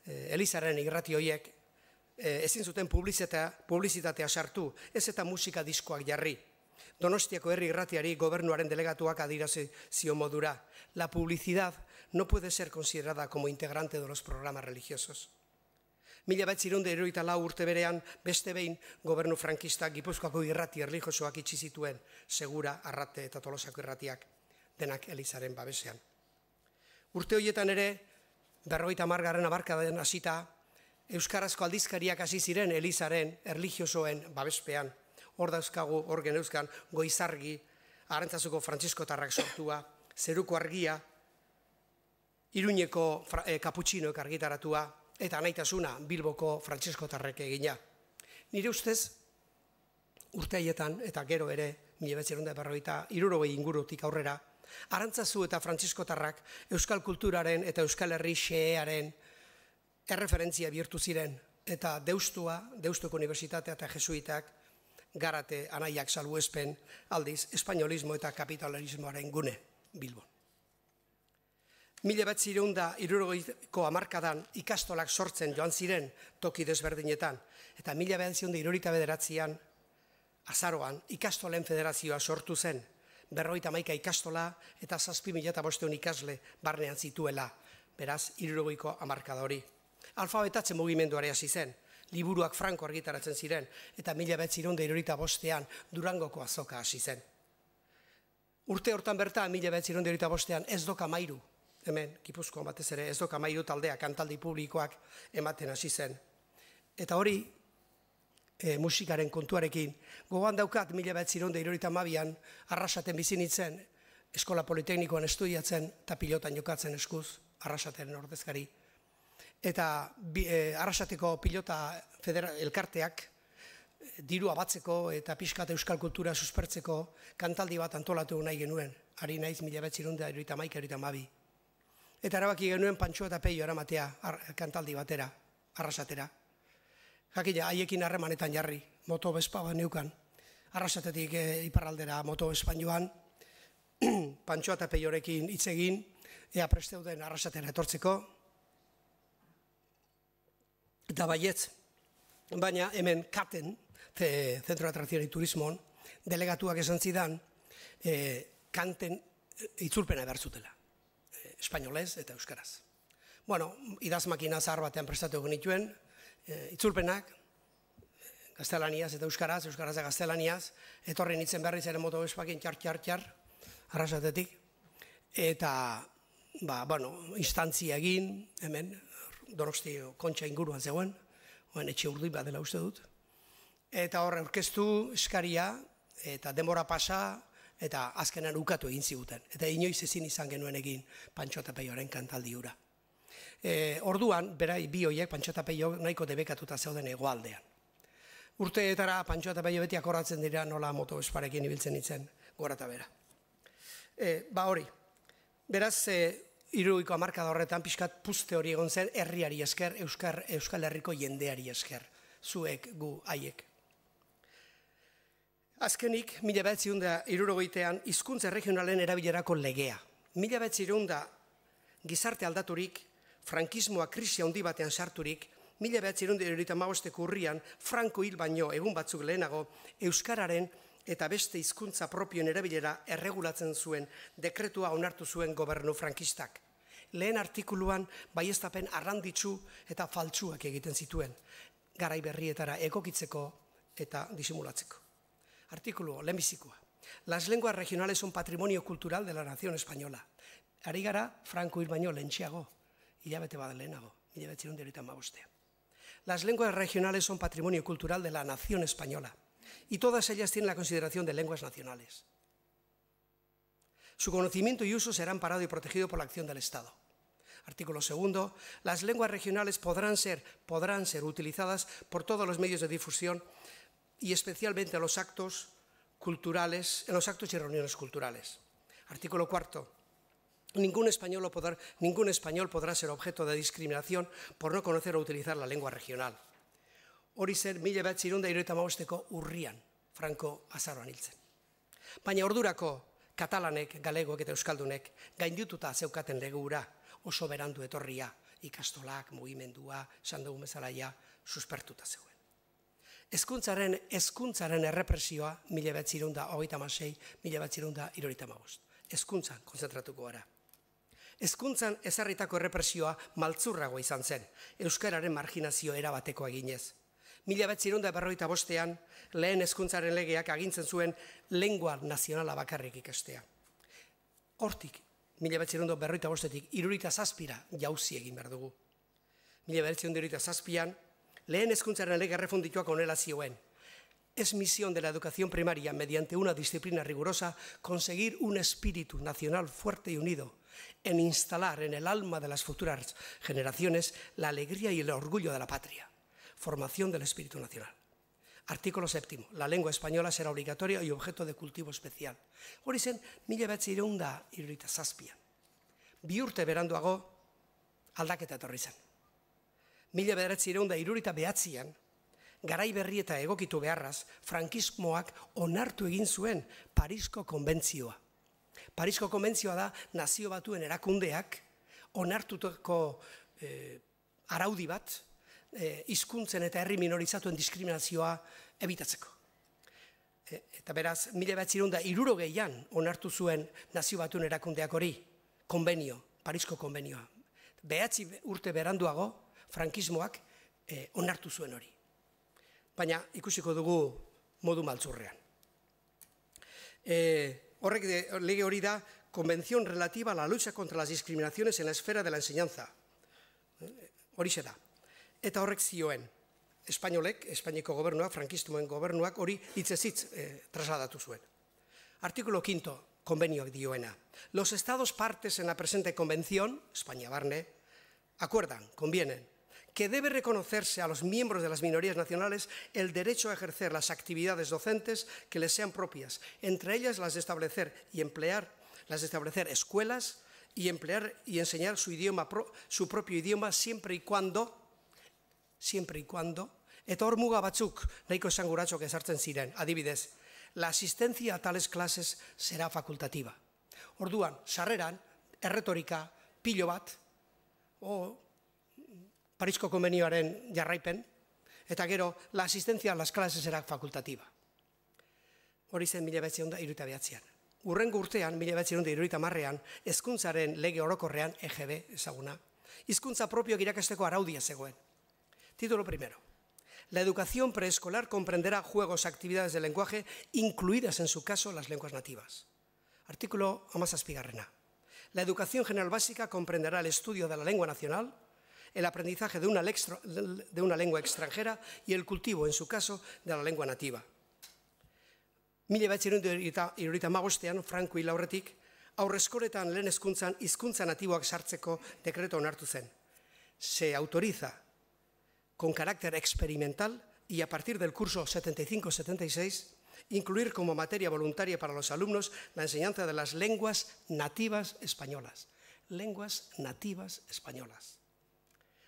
Elizaren irrati horiek, ezin zuten publizitatea sartu, ez eta musika diskoak jarri. Donostiako herri irratiari gobernuaren delegatuak adirazi zion modura. La publicidad no puede ser considerada como integrante de los programas religiosos. 1974 urte berean, beste behin, gobernu frankistak Gipuzkoako irrati erlijiosoak itxi zituen, Segura, Arrate eta Tolosako irratiak, denak Elizaren babesean. Urte horietan ere, 50. hamarkadan hasita, euskarazko aldizkariak hasi ziren Elizaren erlijiosoen babespean. Hor dauzkagu, hor geneuzkan, Goizargi, Arantzazuko Frantziskotarrak sortua, Zeruko Argia, Iruñeko Kaputxinoek argitaratua, eta Anaitasuna Bilboko Frantziskotarrek egina. Nire ustez, urte haietan, eta gero ere, 1950 ingurutik aurrera, Arantzazu eta Frantziskotarrak euskal kulturaren eta euskal herri xehearen erreferentzia bihurtu ziren, eta Deustuko Unibertsitatea eta Jesuitak, Garate, Anaiak salbuespen, aldiz, espainolismo eta kapitalismoaren gune Bilbon. 1960ko hamarkadan ikastolak sortzen joan ziren toki desberdinetan, eta 1969an azaroan ikastolen federazioa sortu zen, 51 ikastola eta 7.500 ikasle barnean zituela, beraz, 60ko hamarkada hori. Alfabetatze mugimenduare hasi zen, liburuak franko argitaratzen ziren, eta 1965an Durangoko azoka hasi zen. Urte hortan bertan, 1965an ez doka mairu, hemen, Gipuzkoan batez ere, ez doka mairu taldea, kantaldi publikoak ematen hasi zen. Eta hori, musikaren kontuarekin, gogoan daukat 1962an Arrasaten bizi nintzen, eskola politeknikoan estudiatzen eta pilotan jokatzen eskuz, Arrasaten ordezkari. Eta Arrasateko pilota elkarteak dirua batzeko eta pixkat euskal kultura suspertzeko kantaldi bat antolatu nahi genuen, ari naiz 1961-62. Eta erabaki genuen Pantxo eta Peio eramatea kantaldi batera, Arrasatera. Jakina, haiekin harremanetan jarri, moto bespa bat neukan. Arrasatetik iparraldera moto bespan joan, Pantxo eta Peiorekin hitz egin, ea presteuden Arrasatera etortzeko. Eta baietz, baina hemen katen, Centro de Atracción y Turismon, delegatuak esan zidan, kanten itzulpena behar zutela, espainolez eta euskaraz. Bueno, idaz makina zahar batean prestatu genituen, itzulpenak, gaztelaniaz eta euskaraz, euskaraz eta gaztelaniaz, etorri nintzen berriz ere motobespakin txar, arrasatetik, eta, instantzia egin, hemen, Donostio kontxa inguruan zegoen, etxe urdi bat dela uste dut, eta hor aurkeztu eskaria, eta denbora pasa, eta azkenan ukatu egin ziguten. Eta inoiz ezin izan genuen egin Pantxo eta Peioren kantaldi hura. Orduan, berai bi horiek, Pantxo eta Peio nahiko debekatuta zeuden hegoaldean. Urteetara Pantxo eta Peio beti akordatzen dira nola motobesparekin ibiltzen nintzen gora eta bera. Hori, beraz, hirurogeiko hamarkada horretan pixkat puzte hori egon zen herriari esker, Euskal Herriko jendeari esker, zuek, gu, haiek. Azkenik, 1960ean hizkuntza regionalen erabilerako legea. 1900 gizarte aldaturik, frankismoa krisi handi batean sarturik, 1975 urrian Franco hil baino egun batzuk lehenago euskararen eta beste hizkuntza propioen erabilera erregulatzen zuen dekretua onartu zuen gobernu frankistak. Lehen artikuluan baieztapen arranditsu eta faltsuak egiten zituen, garai berrietara egokitzeko eta disimulatzeko. Artículo, lehenbizikoa. Las lenguas regionales son patrimonio cultural de la nación española. Ari gara, Franco hil baino lehentxeago, hilabete bat lehenago, 1975. Las lenguas regionales son patrimonio cultural de la nación española y todas ellas tienen la consideración de lenguas nacionales. Su conocimiento y uso será amparado y protegido por la acción del Estado. Artículo 2. Las lenguas regionales podrán ser utilizadas por todos los medios de difusión y especialmente en los actos culturales, en los actos y reuniones culturales. Artículo 4. Ningún español podrá ser objeto de discriminación por no conocer o utilizar la lengua regional. Hori zen 1975ko urrian, Franco azaroan hiltzen. Baina ordurako katalanek, galegoek eta euskaldunek gaindututa zeukaten legura, oso berandu etorria, ikastolak, mugimendua, esan dugun bezalaia, suspertuta zegoen. Hezkuntzaren errepresioa 1936-1975. Hezkuntzan konzentratuko gara. Hezkuntzan ezarritako errepresioa maltzurragoa izan zen, euskararen marginazio erabatekoa eginez. 1945an lehen hezkuntzaren legeak agintzen zuen lengua nazionala bakarrik ikastea. Hortik, 1945etik 1977ra jauzi egin behar dugu. 1977an lehen hezkuntzaren lege errefundituak honela zioen. Es misión de la educación primaria, mediante una disciplina rigurosa, conseguir un espíritu nacional fuerte y unido, en instalar en el alma de las futuras generaciones la alegría y el orgullo de la patria. Formación del espíritu nacional. Artículo 7. La lengua española será obligatoria y objeto de cultivo especial. Hori zen, 1977an. 2 urte beranduago aldaketa etorri zen. 1979an, garai berri eta egokitu beharraz, frankismoak onartu egin zuen Parisko konbentzioa. Parisko konbentzioa da nazio batuen erakundeak onartutako araudi bat, hizkuntzen eta herri minorizatuen diskriminazioa ebitatzeko. Eta beraz, 1960an onartu zuen nazio batuen erakundeak hori, konbenio, Parisko konbenioa. 9 urte beranduago, frankismoak onartu zuen hori. Baina ikusiko dugu modu maltzurrean. Horrek lege hori da Convención relativa a la lucha contra las discriminaciones en la esfera de la enseñanza. Horixe da. Eta horrek zioen, espainolek, Espainiako gobernuak, frankismoen gobernuak hori hitzez hitz trasladatu zuen. Artículo 5, konbenioak dioena. Los estados partes en la presente convención, España barne, acuerdan, convienen, que debe reconocerse a los miembros de las minorías nacionales el derecho a ejercer las actividades docentes que les sean propias, entre ellas las de establecer escuelas y emplear y enseñar su propio idioma siempre y cuando, eta hor muga batzuk nahiko esanguratsok ezartzen ziren, adibidez, la asistencia a tales clases será facultativa. Orduan, sarreran, erretorika, pilo bat, Parisko konbenioaren jarraipen, Eta gero, la asistencia a las clases era facultativa. Hori zen 1979an. Hurrengo urtean, 1970an, hezkuntzaren lege orokorrean, EGB ezaguna, hizkuntza propioak irakasteko araudia zegoen. Título primero. La educación preescolar comprenderá juegos, actividades de lenguaje, incluidas en su caso las lenguas nativas. Artículo 17. La educación general básica comprenderá el estudio de la lengua nacional, el aprendizaje de una lengua extranjera y el cultivo, en su caso, de la lengua nativa. 1975an, Franco hil aurretik, haurreskoletan lehen hezkuntzan hizkuntza natiboak sartzeko dekreto onartu zen. Se autoriza con carácter experimental y a partir del curso 75-76 incluir como materia voluntaria para los alumnos la enseñanza de las lenguas nativas españolas. Lenguas nativas españolas.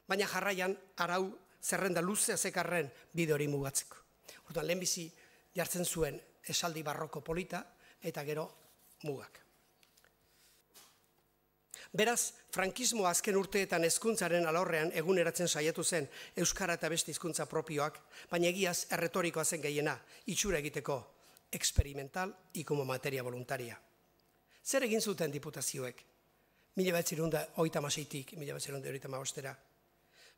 Baina jarraian arau zerrenda luzea zekarren bide hori mugatzeko. Orduan, lehenbizi jartzen zuen esaldi barroko polita eta gero mugak. Beraz, frankismo azken urteetan hezkuntzaren alorrean eguneratzen saiatu zen euskara eta beste hizkuntza propioak, baina egiaz erretorikoa zen gehiena, itxura egiteko, experimental y como materia voluntaria. Zer egin zuten diputazioek? 1936tik 1935era.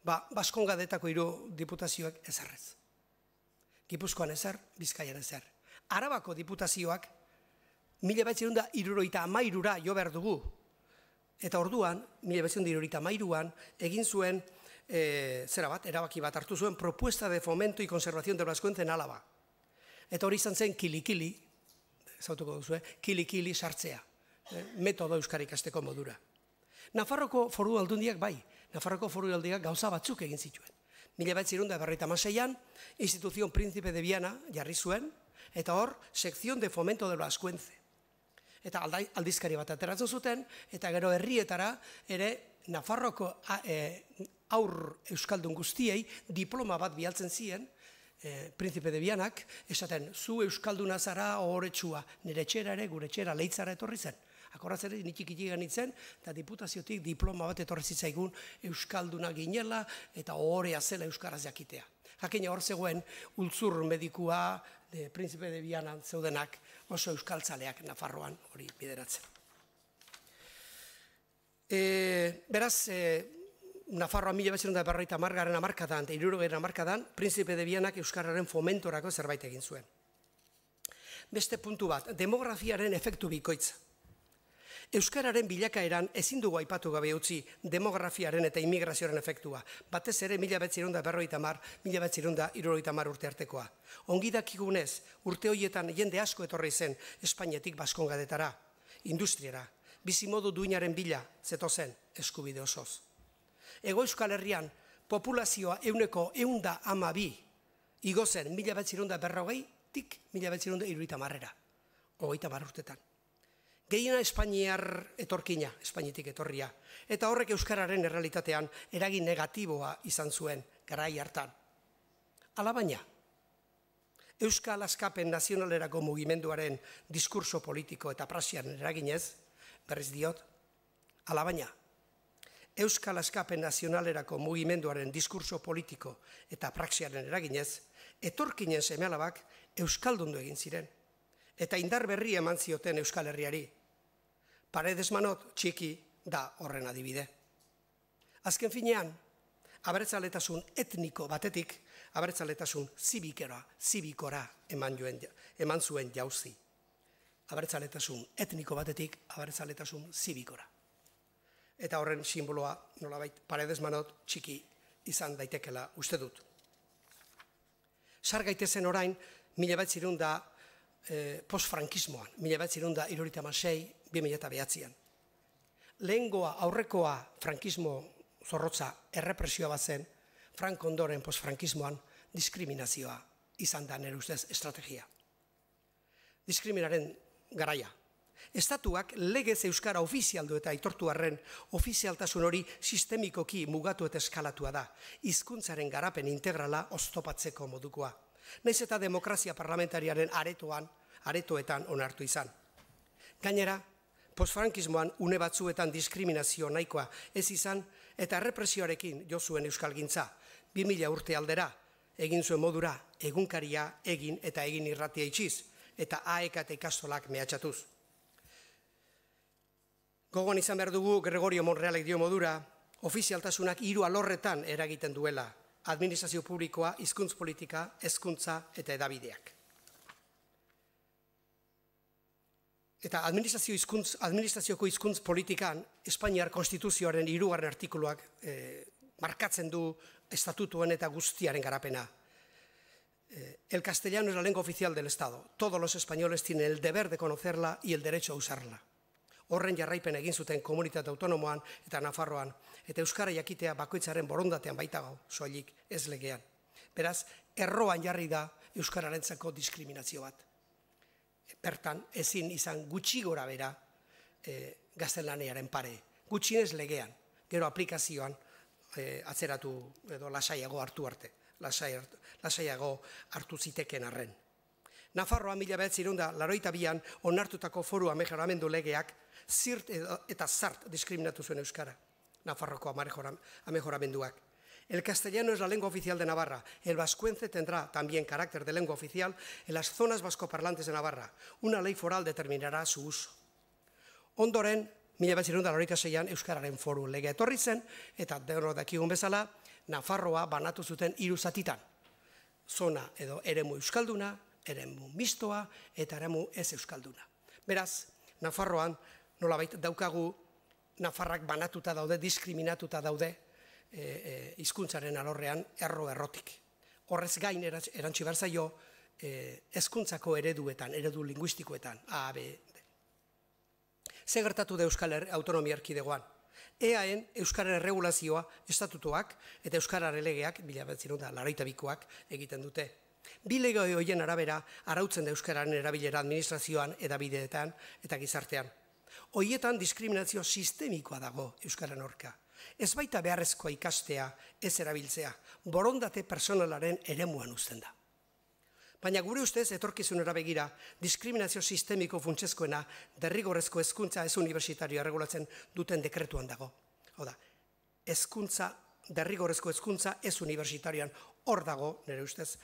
Baskongadetako 3 diputazioek ezarrez. Gipuzkoan ezer, Bizkaian ezer. Arabako diputazioak 1973ra jo behar dugu. Eta orduan, 1973an, egin zuen, erabaki bat hartu zuen, propuesta de fomento y conservación de Vascuence en Álava. Eta hori izan zen kili-kili, zautuko duzu, kili-kili sartzea, metodo euskara ikasteko modura. Nafarroko foru aldundiak bai, Nafarroko foru aldundiak gauza batzuk egin zituen. 1956an, Institución Príncipe de Viana jarri zuen, eta hor, sección de fomento de Vascuence. Eta aldizkari bat ateratzen zuten, eta gero herrietara ere Nafarroko aur euskaldun guztiei diploma bat bialtzen zien, Príncipe de Vianak, esaten, zu euskalduna zara ohoretsua, nire etxera ere, gure etxera leitzara etorri zen. Akorraz ere, nitxik-itxigan nintzen, eta diputaziotik diploma bat etorri zitzaigun euskalduna ginela, eta ohorea zela euskaraz jakitea. Jakina hor zegoen, ultzur medikua, Príncipe de Viana zeudenak, oso euskaltzaleak Nafarroan hori bideratzen. Beraz, Nafarroa 1950 hamarkadan, eta 60 hamarkadan, Príncipe de Vianak euskararen fomentorako zerbait egin zuen. Beste puntu bat, demografiaren efektu bikoitza. Euskararen bilakaeran ezin dugu aipatu gabe utzi demografiaren eta immigrazioaren efektua, batez ere 1950-1970 urte artekoa. Ongi dakigunez, urte horietan jende asko etorri zen Espainetik Baskongadetara, industriara, bizimodu duinaren bila zetozen eskubide osoz. Hego Euskal Herrian populazioa 112 igo zen 1940tik 1970era, 30 urtetan. Gehiena Espainiar etorkina, Espainetik etorria, eta horrek euskararen errealitatean eragin negatiboa izan zuen garai hartan. Alabaina, Euskal Askapen Nazionalerako mugimenduaren diskurso politiko eta praxiaren eraginez, berriz diot, alabaina, Euskal Askapen Nazionalerako mugimenduaren diskurso politiko eta praxiaren eraginez, etorkinen seme-alabak euskaldundu egin ziren, eta indar berri eman zioten Euskal Herriari. Paredes Manot txiki da horren adibide. Azken finean, abertzaletasun etniko batetik, abertzaletasun zibikora eman zuen jauzi. Abertzaletasun etniko batetik, abertzaletasun zibikora. Eta horren simboloa, nolabait, Paredes Manot txiki izan daitekela uste dut. Sar gaitezen orain, 1900 postfrankismoan, 1976-2009an. Lehengoa aurrekoa frankismo zorrotza errepresioa bat zen, Franco ondoren postfrankismoan diskriminazioa izan da nire ustez estrategia. Diskriminaren garaia. Estatuak legez euskara ofizialdu eta aitortu arren ofizialtasun hori sistemikoki mugatu eta eskalatua da, hizkuntzaren garapen integrala oztopatzeko modukoa. Naiz eta demokrazia parlamentariaren aretoetan onartu izan. Gainera, postfrankismoan une batzuetan diskriminazio nahikoa ez izan eta errepresioarekin jo zuen euskalgintza 2000 urte aldera egin zuen modura egunkaria egin eta egin irratia itxiz, eta AEK eta ikastolak mehatxatuz. Gogoan izan behar dugu Gregorio Monrealek dio modura, ofizialtasunak 3 alorretan eragiten duela, administrazio publikoa, hizkuntz politika, hezkuntza eta hedabideak. Eta administrazioko hizkuntz politikan, Espainiar Konstituzioaren 3. artikuluak markatzen du estatutuen eta guztiaren garapena. El castellano es la lengua oficial del Estado. Todos los españoles tienen el deber de conocerla y el derecho a usarla. Horren jarraipen egin zuten komunitate autonomoan eta Nafarroan, eta euskara jakitea bakoitzaren borondatean baitago, soilik ez legean. Beraz, erroan jarri da euskararentzako diskriminazio bat. Bertan, ezin izan gutxi gora bera gaztelaniaren pare. Gutxinez legean, gero aplikazioan atzeratu edo lasaiago hartu arte. Lasaiago hartu ziteken arren. Nafarroan 1982an onartutako foru amejoramendu legeak zirt eta zart diskriminatu zuen euskara. Nafarroko amejoramenduak. El castellano es la lengua oficial de Navarra. El vascuence tendrá también carácter de lengua oficial en las zonas vascoparlantes de Navarra. Una ley foral determinará su uso. Ondoren, 1986an euskararen foru legea etorri zen, eta denok dakigun bezala, Nafarroa banatu zuten 3 zatitan. Zona edo eremu euskalduna, eremu mistoa eta eremu ez euskalduna. Beraz, Nafarroan nolabait daukagu Nafarrak banatuta daude, diskriminatuta daude hizkuntzaren alorrean errotik. Horrez gain erantsi behar zaio hezkuntzako ereduetan, eredu linguistikoetan, A, B, D. Ze gertatu da Euskal Autonomia Erkidegoan? EAen Euskararen erregulazioa, estatutuak eta Euskararen legeak, 1982koak egiten dute. 2 lege horien arabera arautzen da Euskararen erabilera administrazioan, hedabideetan eta gizartean. Horietan diskriminazio sistemikoa dago Euskararen aurka. Ez baita beharrezkoa ikastea, ez erabiltzea, borondate personalaren eremuan uzten da. Baina gure ustez, etorkizunera begira, diskriminazio sistemiko funtsezkoena derrigorrezko hezkuntza ez universitarioa regulatzen duten dekretuan dago. Hau da, derrigorrezko hezkuntza ez universitarioan hor dago, nire ustez,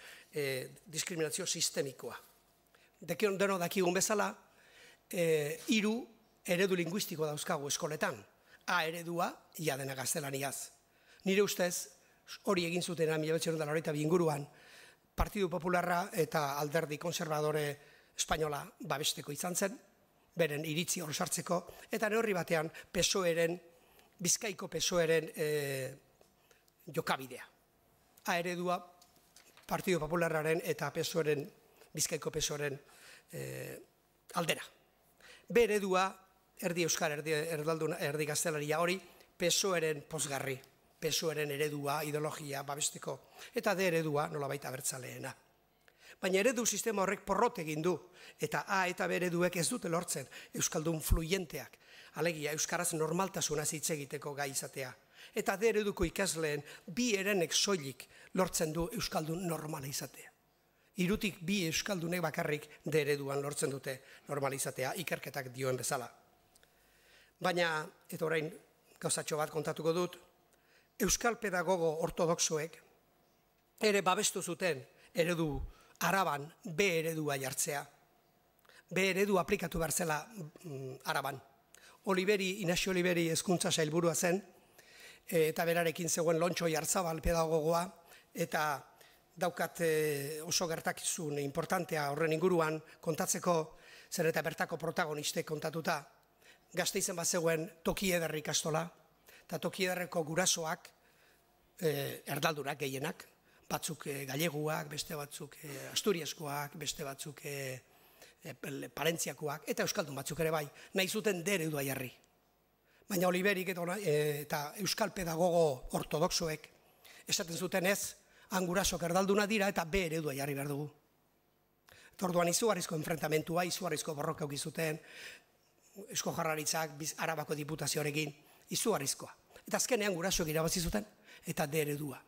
diskriminazio sistemikoa. Deno dakigun bezala, 3 eredu linguistiko dauzkagu eskoletan. A eredua, ia dena gaztelaniaz. Nire ustez, hori egin zuten 1982 inguruan, Partidu Popularra eta Alderdi Konservadore Espainola babesteko izan zen, beren iritzi hor sartzeko, eta neurri batean Bizkaiko PSOEren jokabidea. A eredua, Partidu Popularraren eta Bizkaiko PSOEren aldera. B eredua, erdi euskara, erdi gaztelaria hori, PSOEren posgarri, PSOEren eredua, ideologia, babesteko, eta D eredua nolabait abertzaleena. Baina eredu sistema horrek porrot egin du, eta A eta B ereduek ez dute lortzen euskaldun fluyenteak, alegia euskaraz normaltasuna hitz egiteko gai izatea. Eta D ereduko ikasleen 2 herenek soilik lortzen du euskaldun normala izatea. 3tik 2 euskaldunek bakarrik D ereduan lortzen dute normalizatea, ikerketak dioen bezala. Baina, eta orain gauzatxo bat kontatuko dut, euskal pedagogo ortodoxoek ere babestu zuten eredu Araban B eredua jartzea. B eredu aplikatu behar zela Araban. Inazio Oliveri hezkuntza sailburua zen, eta berarekin zegoen Lontxo Jarzabal pedagogoa, eta daukat oso gertakizun importantea horren inguruan kontatzeko, zer eta bertako protagoniste kontatuta, Gasteizen bat zegoen Toki Eder ikastola, eta Toki Ederreko gurasoak, erdaldurak gehienak, batzuk galeguak, beste batzuk asturiaskoak, beste batzuk parentziakoak, eta euskaldun batzuk ere bai, nahi zuten D eredua jarri. Baina Oliverik eta euskal pedagogo ortodoxoek esaten zuten ez, gurasok erdalduna dira eta B eredua jarri behar dugu. Orduan izugarrizko enfrentamentua, izugarrizko borroka zuten, Eusko Jaurlaritzak, Arabako diputazioarekin, izugarrizkoa. Eta azkenean gurasoek irabazi zuten, eta D eredua.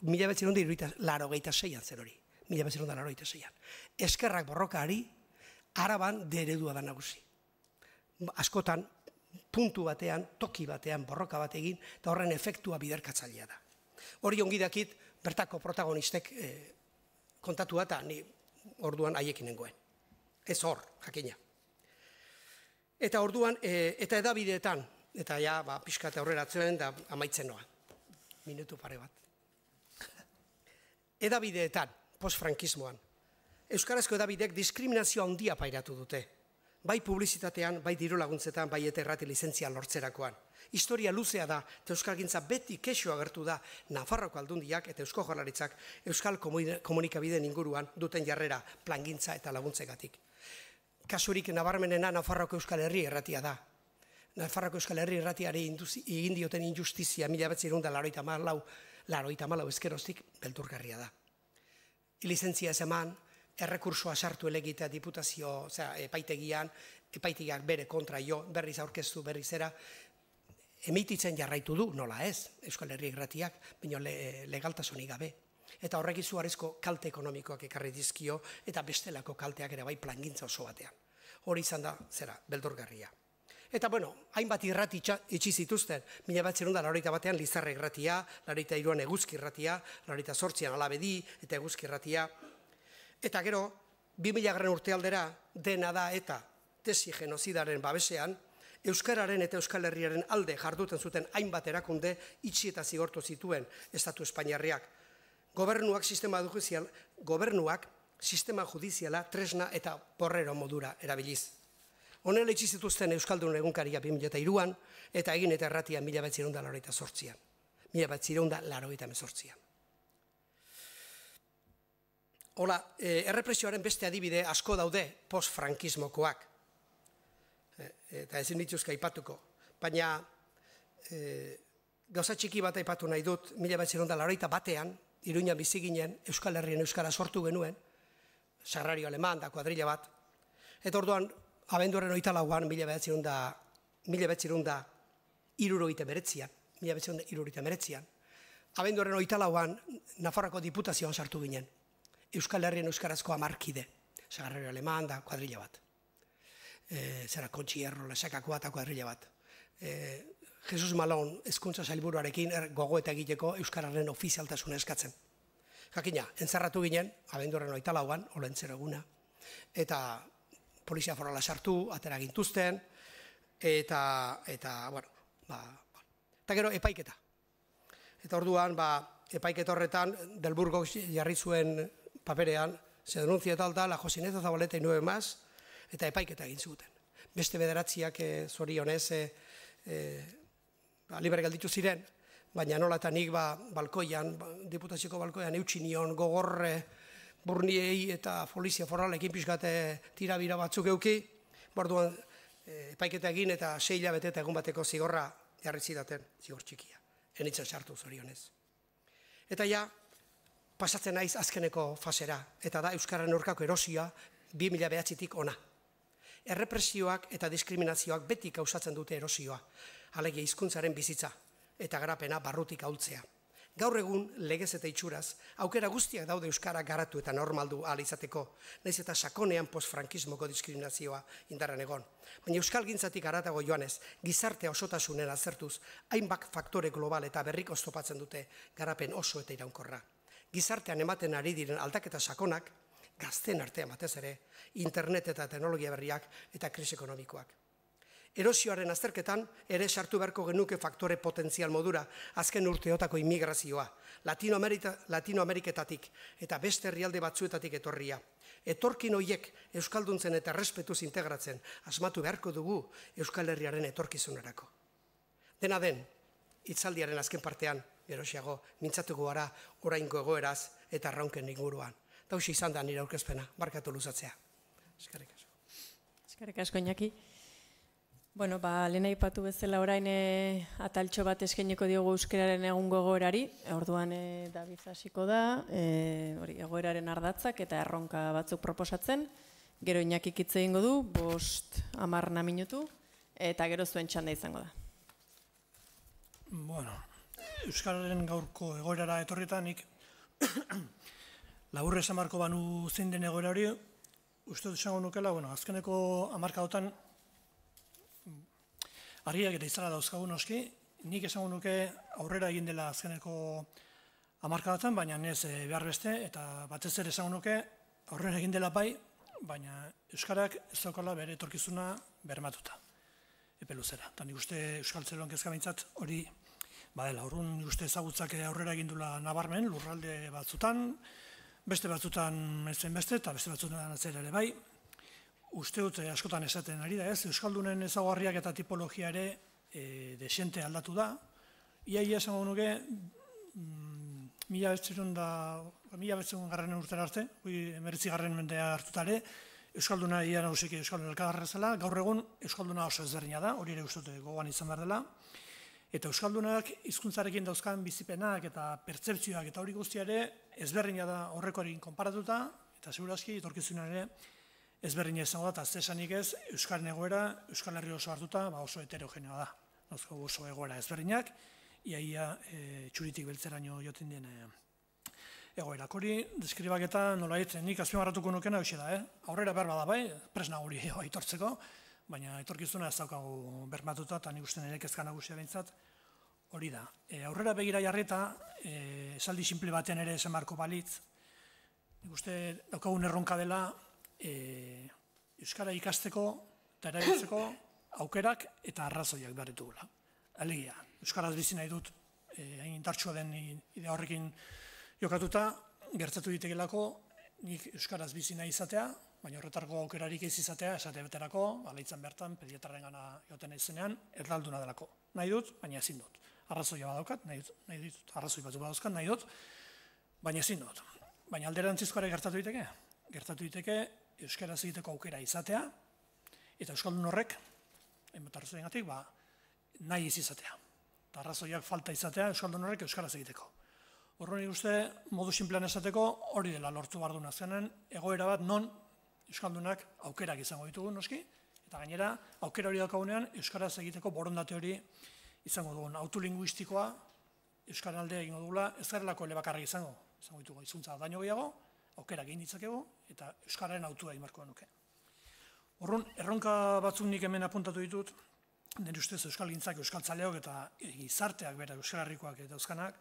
1986an zer hori, 1986an. Eskerrak borrokari, Araban D eredua da nagusi. Askotan, puntu batean, toki batean, borroka bat egin, eta horren efektua biderkatzailea da. Hori ongi dakit, bertako protagonistek kontatua eta ni orduan haiekin nengoen. Ez hor, jakina. Eta orduan, eta edabideetan, eta ja, pixka eta aurreratzen da amaitzen noa. Minutu pare bat. Edabideetan, postfrankismoan, euskarazko edabideek diskriminazio handia pairatu dute. Bai publizitatean, bai diru laguntzetan, bai eta errati lizentzia lortzerakoan. Historia luzea da, eta euskalgintza beti kexu agertu da Nafarroko aldundiak eta Eusko Jaurlaritzak euskal komunikabideen inguruan duten jarrera plangintza eta laguntzegatik. Kasurik nabarmenena Nafarroko Euskal Herri irratia da. Nafarroko Euskal Herri irratiari egin dioten injustizia 1984 ezkeroztik beldurgarria da. Lizentzia ez eman, errekursoa sartu elegitea diputazio, epaitegiak bere kontra jo, berriz aurkeztu, berriz era, emititzen jarraitu du, nola ez, Euskal Herri irratiak, baina legaltasunik gabe. Eta horrek izugarrizko kalte ekonomikoak ekarri dizkio, eta bestelako kalteak ere bai plangintza oso batean. Hori izan da, beldurgarria. Eta, hainbat irrati itxi zituzten, 1981 Lizarra irratia, 1982 Eguzki irratia, 1988 Alabedi eta Eguzki irratia. Eta gero, 2000 urte aldera, dena da eta tesi genozidaren babesean, Euskararen eta Euskal Herriaren alde jarduten zuten hainbat erakunde itxi eta zigortu zituen Estatu Espainiarriak. Gobernuak sistema judiziala tresna eta porrero modura erabiliz. Honela itxi zituzten Euskaldun egunkaria 2003an eta egin eta erratia 1988an. 1988an. Hola, errepresioaren beste adibide asko daude postfrankismokoak. Eta ezin dituzka aipatuko. Baina gauza txiki bat aipatu nahi dut, 1981an, Iruñan bizi ginen, Euskal Herrien euskara sortu genuen, Sagrario Aleman da kuadrilla bat, eta orduan, abenduaren 24an, 1979an, abenduaren 24an, Nafarroko diputazioan sartu ginen, Euskal Herrien euskarazko 10 kide, Sagrario Aleman da kuadrilla bat. Zera Kontxi Erro, Lesakakoa eta kuadrilla bat. Jesus Malon hezkuntza sailburuarekin gogoeta egiteko euskararen ofizialtasuna eskatzen. Jakina, entzarratu ginen, abenduaren 24an, olentzero eguna, eta polizia forala sartu, atera gintuzten, eta gero epaiketa. Eta orduan, epaiketa horretan, Delburgo jarri zuen paperean, se denuncia tal, la Josineza Zabaleta y 9 más, eta epaiketa egin zuten. Beste bederatziak zorionez libre gelditu ziren, baina nola eta nik balkoian, diputazioko balkoian eutsi nion gogorre burniei eta polizia foralekin pixkate tirabira batzuk euki, borduan epaiketa egin eta 6 hilabete eta egun bateko zigorra jarri zidaten, zigor txikia, enitzen sartu zorionez. Eta ja, pasatzen naiz azkeneko fasera, eta da Euskararen aurkako erosioa 2009tik ona. Errepresioak eta diskriminazioak beti kausatzen dute erosioa, alegia hizkuntzaren bizitza eta garapena barrutik ahultzea. Gaur egun, legez eta itxuraz, aukera guztiak daude euskara garatu eta normaldu ahal izateko, nahiz eta sakonean postfrankismoko diskriminazioa indarren egon. Baina euskalgintzatik haratago joanez, gizartea osotasunen azertuz, hainbat faktore global eta berrik oztopatzen dute garapen oso eta iraunkorra. Gizartean ematen ari diren aldaketa sakonak, gazten artean batez ere, internet eta teknologia berriak eta krisi ekonomikoak. Erosioaren azterketan ere sartu beharko genuke faktore potentzial modura azken urteotako immigrazioa, Latinoameriketatik eta beste herrialde batzuetatik etorria. Etorkin horiek euskalduntzen eta errespetuz integratzen asmatu beharko dugu Euskal Herriaren etorkizunerako. Dena den, hitzaldiaren azken partean, gerosiago, mintzatuko gara oraingo egoeraz eta arraunken inguruan. Eta hauxe izan da nire aurkezpena, barkatu luzatzea. Eskerrik asko. Eskerrik asko, Iñaki. Bueno, lehen aipatu bezala orain ataltxo bat eskainiko diogu euskararen egungo egoerari, orduan David hasiko da, egoeraren ardatzak eta erronka batzuk proposatzen, gero Iñakik hitz egingo du, 5-10 minutu, eta gero zuen txanda izango da. Bueno, euskararen gaurko egoerara etorritanik, laburre esan marko banu zein den egoera hori, uste esango nukela, azkeneko hamarkadotan, argiak eta izala dauzkagu noski, nik esango nuke aurrera egin dela azkeneko hamarkadatan, baina ez behar beste, eta batez ere esango nuke, aurrera egin dela bai, baina euskarak ez daukala bere etorkizuna bermatuta, epe luzera. Eta nik uste euskal zeloan kezka behintzat hori badela, horren nik uste ezagutzak aurrera egin dula nabarmen, lurralde batzutan, beste batzutan ez zen beste, eta beste batzutan atzera ere bai. Uste dut askotan esaten ari da ez, euskaldunen ezaugarriak eta tipologia ere desente aldatu da. Ia esango nuke, 1900 urtera arte, 19. mendea hartutare, euskalduna ia nagusiki euskaldun elkargarra zela, gaur egun euskalduna oso ezberdina da, hori ere uste dut gogoan izan behar dela. Eta euskaldunak hizkuntzarekin dauzkan bizipenak eta pertzepzioak eta hori guztia ere ezberdina da horrekoarekin konparatuta, eta segurazki etorkizunan ere ezberdina izango da, eta zesanik ez, euskaren egoera, Euskal Herri oso hartuta, oso heterogeneoa da. Dauzko oso egoera ezberdinak, iaia txuritik beltzeraino joten dien egoerak. Hori, deskribaketa nolait, nik azpimarratuko nukena hoxe da, aurrera behar bada bai, presna hori aitortzeko, baina etorkizuna ez daukagu bermatuta, eta nik uste nire kezka nagusia behintzat, hori da. Aurrera begira jarrita, esaldi simple batean ere esan beharko balitz, nik uste daukagun erronka dela, euskara ikasteko eta erabiltzeko aukerak eta arrazoiak behar ditugula. Alegia, euskaraz bizi nahi dut, hain indartsua den idea horrekin jokatuta, gertatu ditegelako, nik euskaraz bizi nahi izatea, baina horretarko aukerarik ez izatea, esate beterako, aleitzan bertan, pediatraren gana joten nahi zenean, erdalduna delako. Nahi dut, baina ezin dut. Arrazoia badaukat, nahi dut, arrazoi batzu badauzkat, nahi dut, baina ezin dut. Baina alderantzizkoare gertatu diteke? Gertatu diteke, euskaraz egiteko aukera izatea, eta euskaldun horrek, hainbat arrazoiengatik, nahi ez izatea. Eta arrazoiak falta izatea euskaldun horrek euskaraz egiteko. Horren uste, modu sinplean esateko, hori dela lortu behar duen azkenean, egoera bat non euskaldunak aukerak izango ditugu noski, eta gainera, aukera hori daukagunean, euskaraz egiteko borondate hori izango dugun. Autolinguistikoa, euskaren alde egingo dugula, ez garelako elebakarrak izango ditugu, hizkuntza daño gehiago, aukerak egin ditzakegu, eta euskararen autua egin beharko nuke. Horren, erronka batzuk nik hemen apuntatu ditut, nire ustez euskalgintzak, euskaltzaleok eta gizarteak bera Euskal Herrikoak eta euskanak,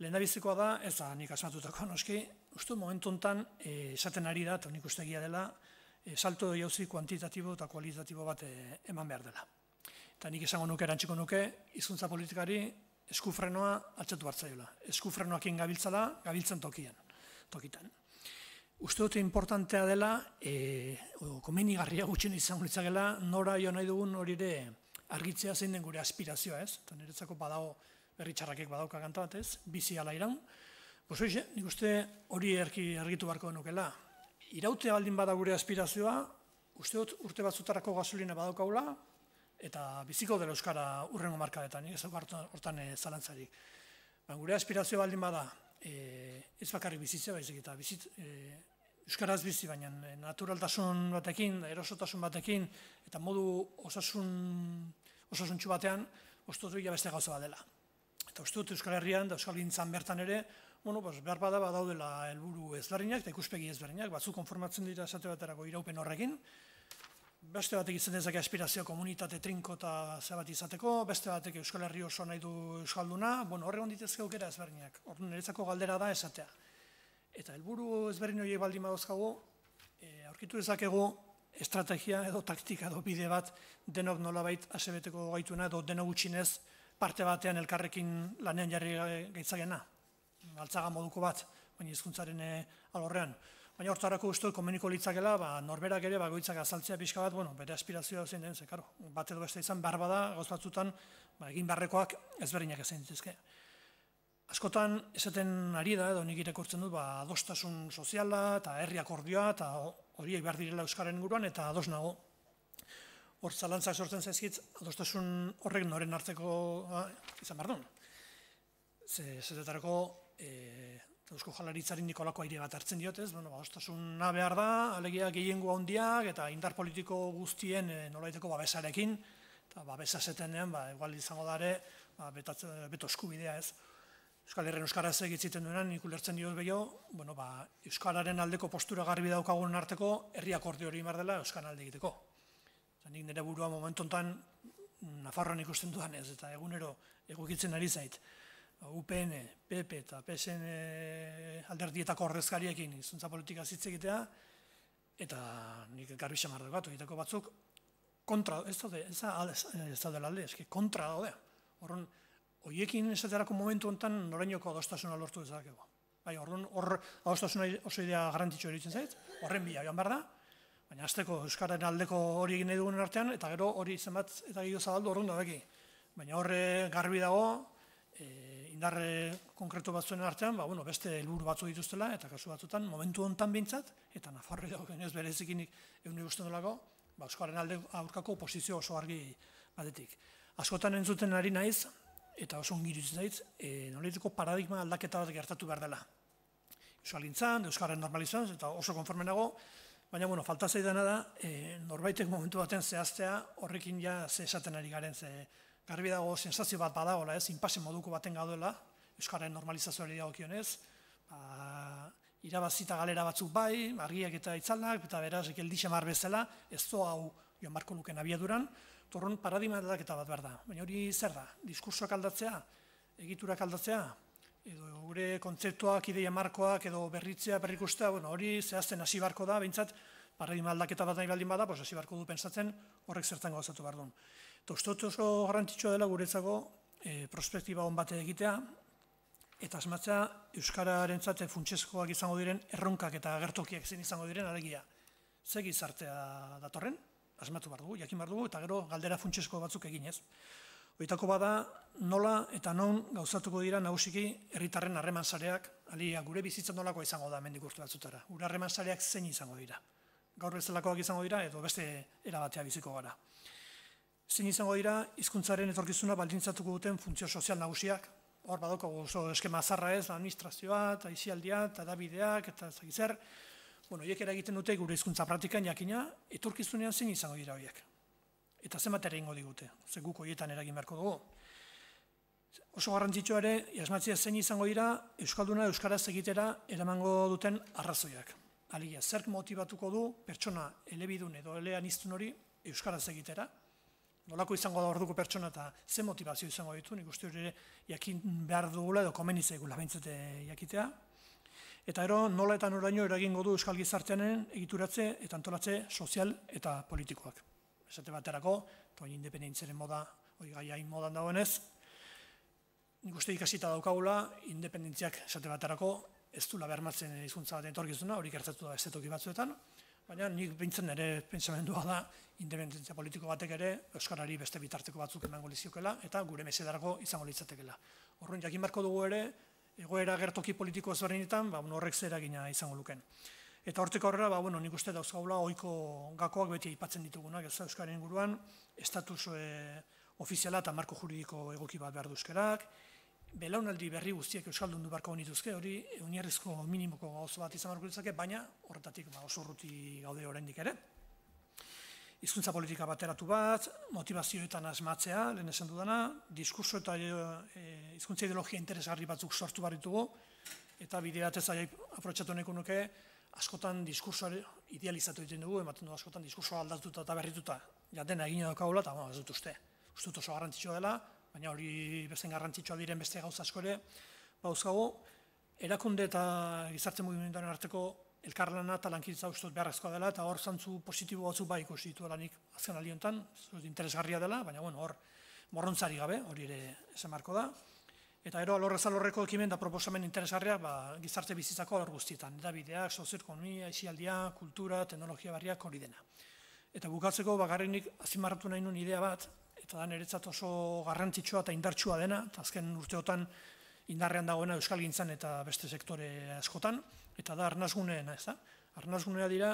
lehendabizikoa da, ez da nik asmatutako noski, uste momentu honetan esaten ari da, eta nik uste egia dela, salto jauzi kuantitatibo eta kualitatibo bat eman behar dela. Eta nik esango nuke, erantziko nuke, hizkuntza politikari eskufrenoa altxatu hartzaiola. Eskufrenoakin gabiltzala, gabiltzen tokitan. Uste dute importantea dela, komenigarria gutxien izango litzakela, nora jo nahi dugun hori ere argitzea zein den gure aspirazioa, ez? Eta niretzako badago, berri txarrakek badauka kanta bat, ez? Bizi ala iraun. Hoxe, nik uste hori argitu beharko denukela. Irautea baldin bada gure aspirazioa, uste dut urte batzutarako gasolina badaukagula, eta biziko dela euskara urrengo markadetan, ez hortan zalantzarik. Gure aspirazioa baldin bada, ez bakarrik bizitzea, baizik eta euskaraz bizi, baina naturaltasun batekin, erosotasun batekin, eta modu osasuntxu batean, uste dut beste gauza bat dela. Eta uste dut Euskal Herrian, da Euskal Gintzan bertan ere, behar bada badaudela helburu ezberdinak, eta ikuspegi ezberdinak, batzu konformatzen dira esate baterako iraupen horrekin, beste batek izan dezake aspirazio komunitate trinko eta zebat izateko, beste batek Euskal Herri oso nahi du euskalduna, horregon ditezke aukera ezberdinak, niretzako galdera da esatea. Eta helburu ezberdin horiek baldin badauzkagu, aurkitu dezakegu estrategia edo taktika edo bide bat denok nolabait asebeteko gaituna edo denok gutxinez parte batean elkarrekin lanean jarri gaitzakena. Altzaga moduko bat, baina hizkuntzaren alorrean. Baina hortarako uste komeniko litzakela, norberak ere goitzak azaltzea pixka bat, bere aspirazioa zein den, zekaro, bat edo beste izan behar bada, gauz batzutan, egin beharrekoak ezberdinak ezein dituzke. Askotan, esaten ari da, edo nik irakurtzen dut, adostasun soziala eta herri akordioa, eta horiek behar direla Euskaren inguruan, eta ados nago. Hor zalantzak sortzen zaizkitz, adostasun horrek noren hartzeko izan behar duen. Zetetarako, Eusko Jaurlaritzari nikolako aire bat hartzen diotez, adostasuna behar da, alegia gehiengo handiak eta indar politiko guztien nolaiteko babesarekin, eta babesa zetenean, igual izango dare, beto eskubidea ez. Euskal Herren euskaraz egitziten duenan, nik ulertzen diot behiago, euskararen aldeko postura garbi daukagun arteko, herri akordio hori behar dela euskara alde egiteko. Nik nire burua momentu honetan, Nafarroan ikusten dudanez, eta egunero egokitzen ari zait. UPN, PP eta PSN alderdietako ordezkariekin hizkuntza politika hitz egitea, eta nik garbi xamar dugu, horietako batzuk kontra, ez daudela alde, eski kontra daude. Horren, horiekin esaterako momentu honetan norainoko adostasuna lortu dezakegu. Bai, hor adostasuna oso idea garrantzitsua eritzen zait, horren bila joan behar da, baina azteko Euskararen aldeko hori egin nahi dugunen artean, eta gero hori zenbat eta gehiago zabaldu horren dabeki. Baina horre garbi dago, indarre konkretu batzuen artean, beste helburu batzu dituztela, eta kasu batzutan, momentu honetan bintzat, eta Nafarroi dago genez berezikinik egun ikusten dolako, Euskararen alde aurkako oposizio oso argi batetik. Askotan entzuten ari naiz, eta oso ongiritzen zaiz, noleiteko paradigma aldaketa bat gertatu behar dela. Euskalgintzan, Euskararen normalizan, eta oso konforme nago, baina, falta zaidana da, norbaitek momentu baten zehaztea horrekin ja ze esaten ari garen, ze garbi dago sensazio bat badagoela, inpase moduko baten gaudela, Euskararen normalizazioari dagokionez, irabazita galera batzuk bai, argiak eta itzalak, eta beraz, ekeldi xamar bezala, ez zo hau joan barko luken abiaduran, torron paradigma aldaketa bat behar da. Baina hori zer da? Diskursoak aldatzea, egiturak aldatzea, edo gure kontzeptuak, ideia markoak, edo berritzea, berrikustea, hori zehazten hasi barko da, behintzat, paradigma aldaketa bat nahi baldin bada, hasi barko du pentsatzen horrek zertan gauzatu behar duen. Eta uste oso garrantzitsua dela guretzako prospektiba hon bate egitea, eta asmatzea Euskararentzat funtsezkoak izango diren erronkak eta agertokiak zein izango diren alegia. Ze gizartea datorren, asmatu behar dugu, jakin behar dugu, eta gero galdera funtsezko batzuk eginez. Horietako bada nola eta non gauzatuko dira nagusiki herritarren harreman sareak, alia gure bizitza nolakoa izango da hemendik urte batzutara. Gure harreman sareak zein izango dira. Gaur bezalakoak izango dira edo beste erabatea biziko gara. Zein izango dira hizkuntzaren etorkizuna baldintzatuko duten funtzio sozial nagusiak. Hor badoko oso eskema zarra ez, administrazioa, eta aisialdia, eta edabideak, eta zer. Horiek eragiten dute gure hizkuntza praktikan jakina, etorkizunean zein izango dira horiek. Eta zenbat ere ingo digute, ze guk horietan eragin beharko dugu. Oso garrantzitsua ere, asmatzea zein izango dira Euskalduna Euskaraz egitera eramango duten arrazoiak. Alegia, zerk motibatuko du pertsona elebidun edo eleaniztun hori Euskaraz egitera. Nolako izango da orduko pertsona eta ze motivazio izango ditu, nik uste hori ere jakin behar dugula edo komeni zaigula behintzete jakitea. Eta ero nola eta noraino eragingo du Euskal Gizarteanen egituratze eta antolatze sozial eta politikoak. Esate baterako, eta hori independentziaren moda, hori gai hain modan dagoenez, nik uste ikasita daukagula, independentziak esate baterako ez dula bermatzen hizkuntza baten etorkizuna, hori gertatu da estetoki batzuetan, baina nik bintzen ere pentsamendua da, independentzia politiko batek ere Euskarari beste bitarteko batzuk emango liziokela eta gure mesedarako izango litzatekela. Horren jakin beharko dugu ere, egoera gertoki politiko ezberdinetan, horrek zer eragina izango luken. Eta hortik aurrera, nik uste dauzkagula ohiko gakoak beti aipatzen ditugunak, ez Euskaren inguruan, estatus ofiziala eta marko juridiko egoki bat behar du euskarak, belaunaldi berri guztiek euskaldundu beharko nituzke, hori oinarrizko minimoko gauza bat izan beharko litzake, baina horretatik oso urruti gaude oraindik ere. Hizkuntza politika bateratu bat, motivazioetan asmatzea, lehen esan dudana, diskurso eta hizkuntza ideologia interesgarri batzuk sortu behar ditugu, eta bide batez aprotxatu nahiko nuke, askotan diskursoa idealizatu egiten dugu, ematen du askotan diskursoa aldatuta eta berrituta, ja dena egin daukagula, eta ez dut uste. Uste dut oso garrantzitsua dela, baina hori bezen garrantzitsua diren beste gauza asko ere, bauzkago, erakunde eta gizarte mugimenduaren arteko elkarlana eta lankidetza uste dut beharrezkoa dela, eta hor zantzu positibo batzuk bai ikusi dituela nik azken aldi interesgarria dela, baina hor morrontzari gabe, hori ere esan beharko da. Eta gero alorrez alorreko ekimen da proposamen interesgarriak gizarte bizitzako alor guztietan. Edabideak, sozioekonomia, aisialdia, kultura, teknologia barriak hori dena. Eta bukatzeko bakarrenik azpimarratu nahi nuen idea bat, eta da niretzat oso garrantzitsua eta indartsua dena, eta azken urteotan indarrean dagoena euskalgintzan eta beste sektore askotan, eta da arnasguneena, ez da? Arnasgunea dira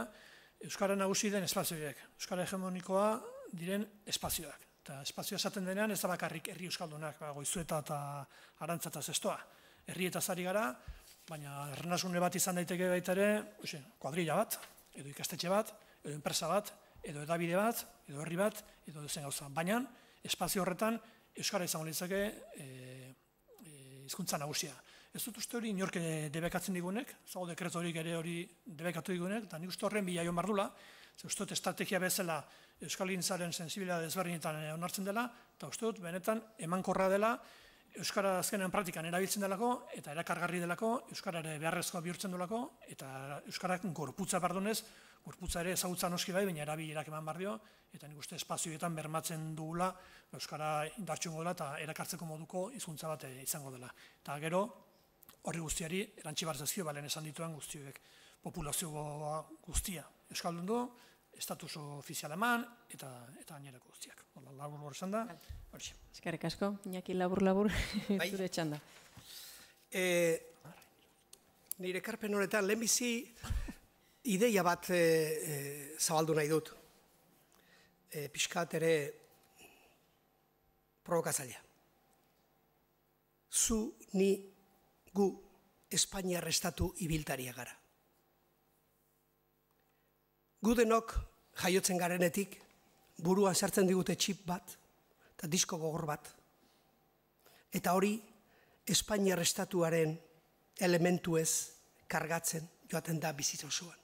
euskara nagusi den espazioek, euskara hegemonikoa diren espazioak. Eta espazioa esaten denean ez da bakarrik herri euskaldunak, Goizueta eta Arantza eta Zestoa. Herrietaz ari gara, baina arnasgune bat izan daiteke baita ere, kuadrilla bat, edo ikastetxe bat, edo enpresa bat, edo edabide bat, edo herri bat, edo zen gauza. Baina, espazio horretan, euskara izango litzake hizkuntza nagusia. Ez dut uste hori inork debekatzen digunek, zago dekretu horik ere hori debekatu digunek, eta nik uste horren bila joan behar dula, uste dut estrategia bezala euskalgintzaren sensibilidade desberdinetan onartzen dela, eta uste dut benetan emankorra dela Euskara azkenean praktikan erabiltzen delako, eta erakargarri delako, Euskara ere beharrezkoa bihurtzen delako, eta Euskarak gorputza pardonez, gorputza ere ezagutza noski bai, baina erabilerak eman behar dio, eta nik uste espazioetan bermatzen dugula, Euskara indartxungo dela eta erakartzeko moduko hizkuntza bat izango dela. Eta gero, horri guztiari, erantzi barzazio, balen esan dituen guztiek, populazio guztia Euskaldun du, estatus ofizial eman, eta gainerako guztiak. Labur esan da, hori. Eskerrik asko, Iñaki labur, zure txanda. Nire ekarpen honetan, lehenbizi ideia bat zabaldu nahi dut. Pixkat ere provokatzailea. Zu, ni, gu, Espainiar estatu ibiltaria gara. Gu denok jaiotzen garenetik, buruan sartzen digute txip bat, eta disko gogor bat. Eta hori, Espainiar estatuaren elementuez kargatzen joaten da bizitza osoan.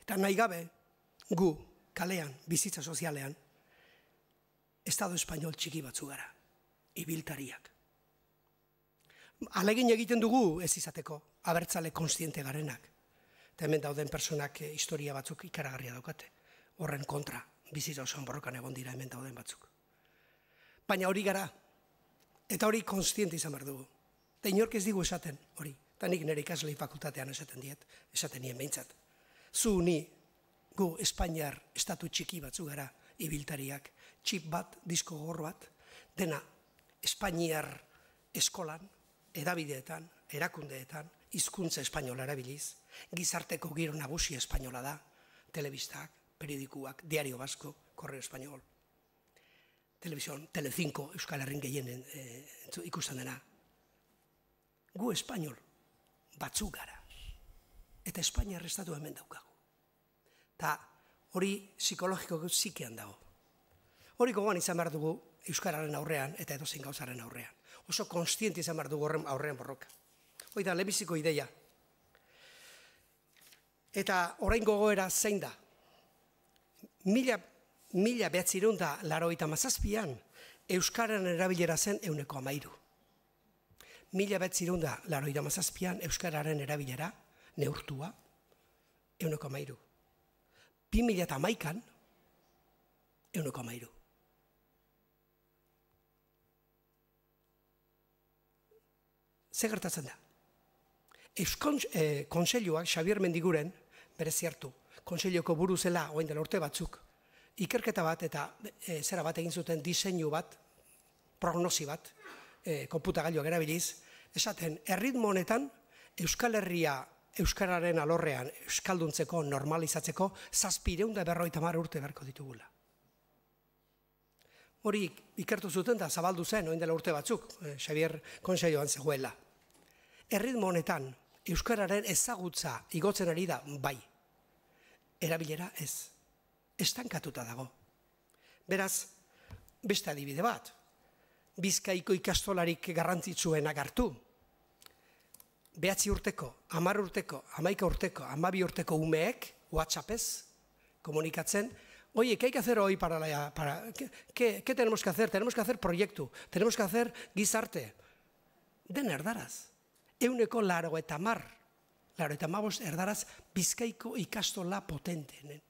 Eta nahi gabe, gu, kalean, bizitza sozialean, Estado Espainol txiki batzu gara, ibiltariak. Alegin egiten dugu ez izateko, abertzale konstiente garenak. Eta hemen dauden personak historia batzuk ikaragarria daukate. Horren kontra, bizitza osoan borrokan egon dira hemen dauden batzuk. Baina hori gara, eta hori konstiente izan behar dugu. Eta inork ez digu esaten hori. Eta nik nire ikaslei fakultatean esaten nien behintzat. Zu, ni, gu, Espainiar estatu txiki batzu gara, ibiltariak, txip bat, disko gogor bat, dena Espainiar eskolan, edabideetan, erakundeetan, hizkuntza espainola erabiliz, gizarteko giro nagusi espainola da, telebistak, periodikuak, Diario Vasco, Correo Español, Televisión, Telecinco, Euskal Herrin gehienen ikusten dena. Gu espainol batzuk gara. Eta Espainiar estatu hemen daukagu. Eta hori psikologiko zikean dago. Hori gogoan izan behar dugu Euskararen aurrean eta edozein gauzaren aurrean. Oso konstiente izan behar dugu horren aurrean borroka. Hoi da, lehenbiziko ideia. Eta orain gogoera zein da. 1987an Euskararen erabilera zen 13%. 1987an Euskararen erabilera neurtua 13%. 2011an 13%. Ze gertatzen da? Kontseiluak, Xabier Mendiguren, berezi hartu, kontseiluko buru zela, orain dela urte batzuk, ikerketa bat eta zera bat egin zuten diseinu bat, prognosi bat, konputagailuak erabiliz, esaten, erritmo honetan, Euskal Herria Euskararen alorrean euskalduntzeko, normalizatzeko, 750 urte beharko ditugula. Hori ikertu zuten da zabaldu zen, orain dela urte batzuk, Xabier kontseiluan zegoela. Erritmo honetan, Euskararen ezagutza igotzen ari da, bai. Erabilera ez. Estankatuta dago. Beraz, beste adibide bat. Bizkaiko ikastolarik garrantzitsuenak hartu. 9 urteko, 10 urteko, 11 urteko, 12 urteko umeek, WhatsAppez, komunikatzen, oye, ¿qué hay que hacer hoy ¿qué tenemos que hacer? Tenemos que hacer proiektu, tenemos que hacer gizarte. Den erdaraz. 180 erdaraz Bizkaiko ikastola potentenen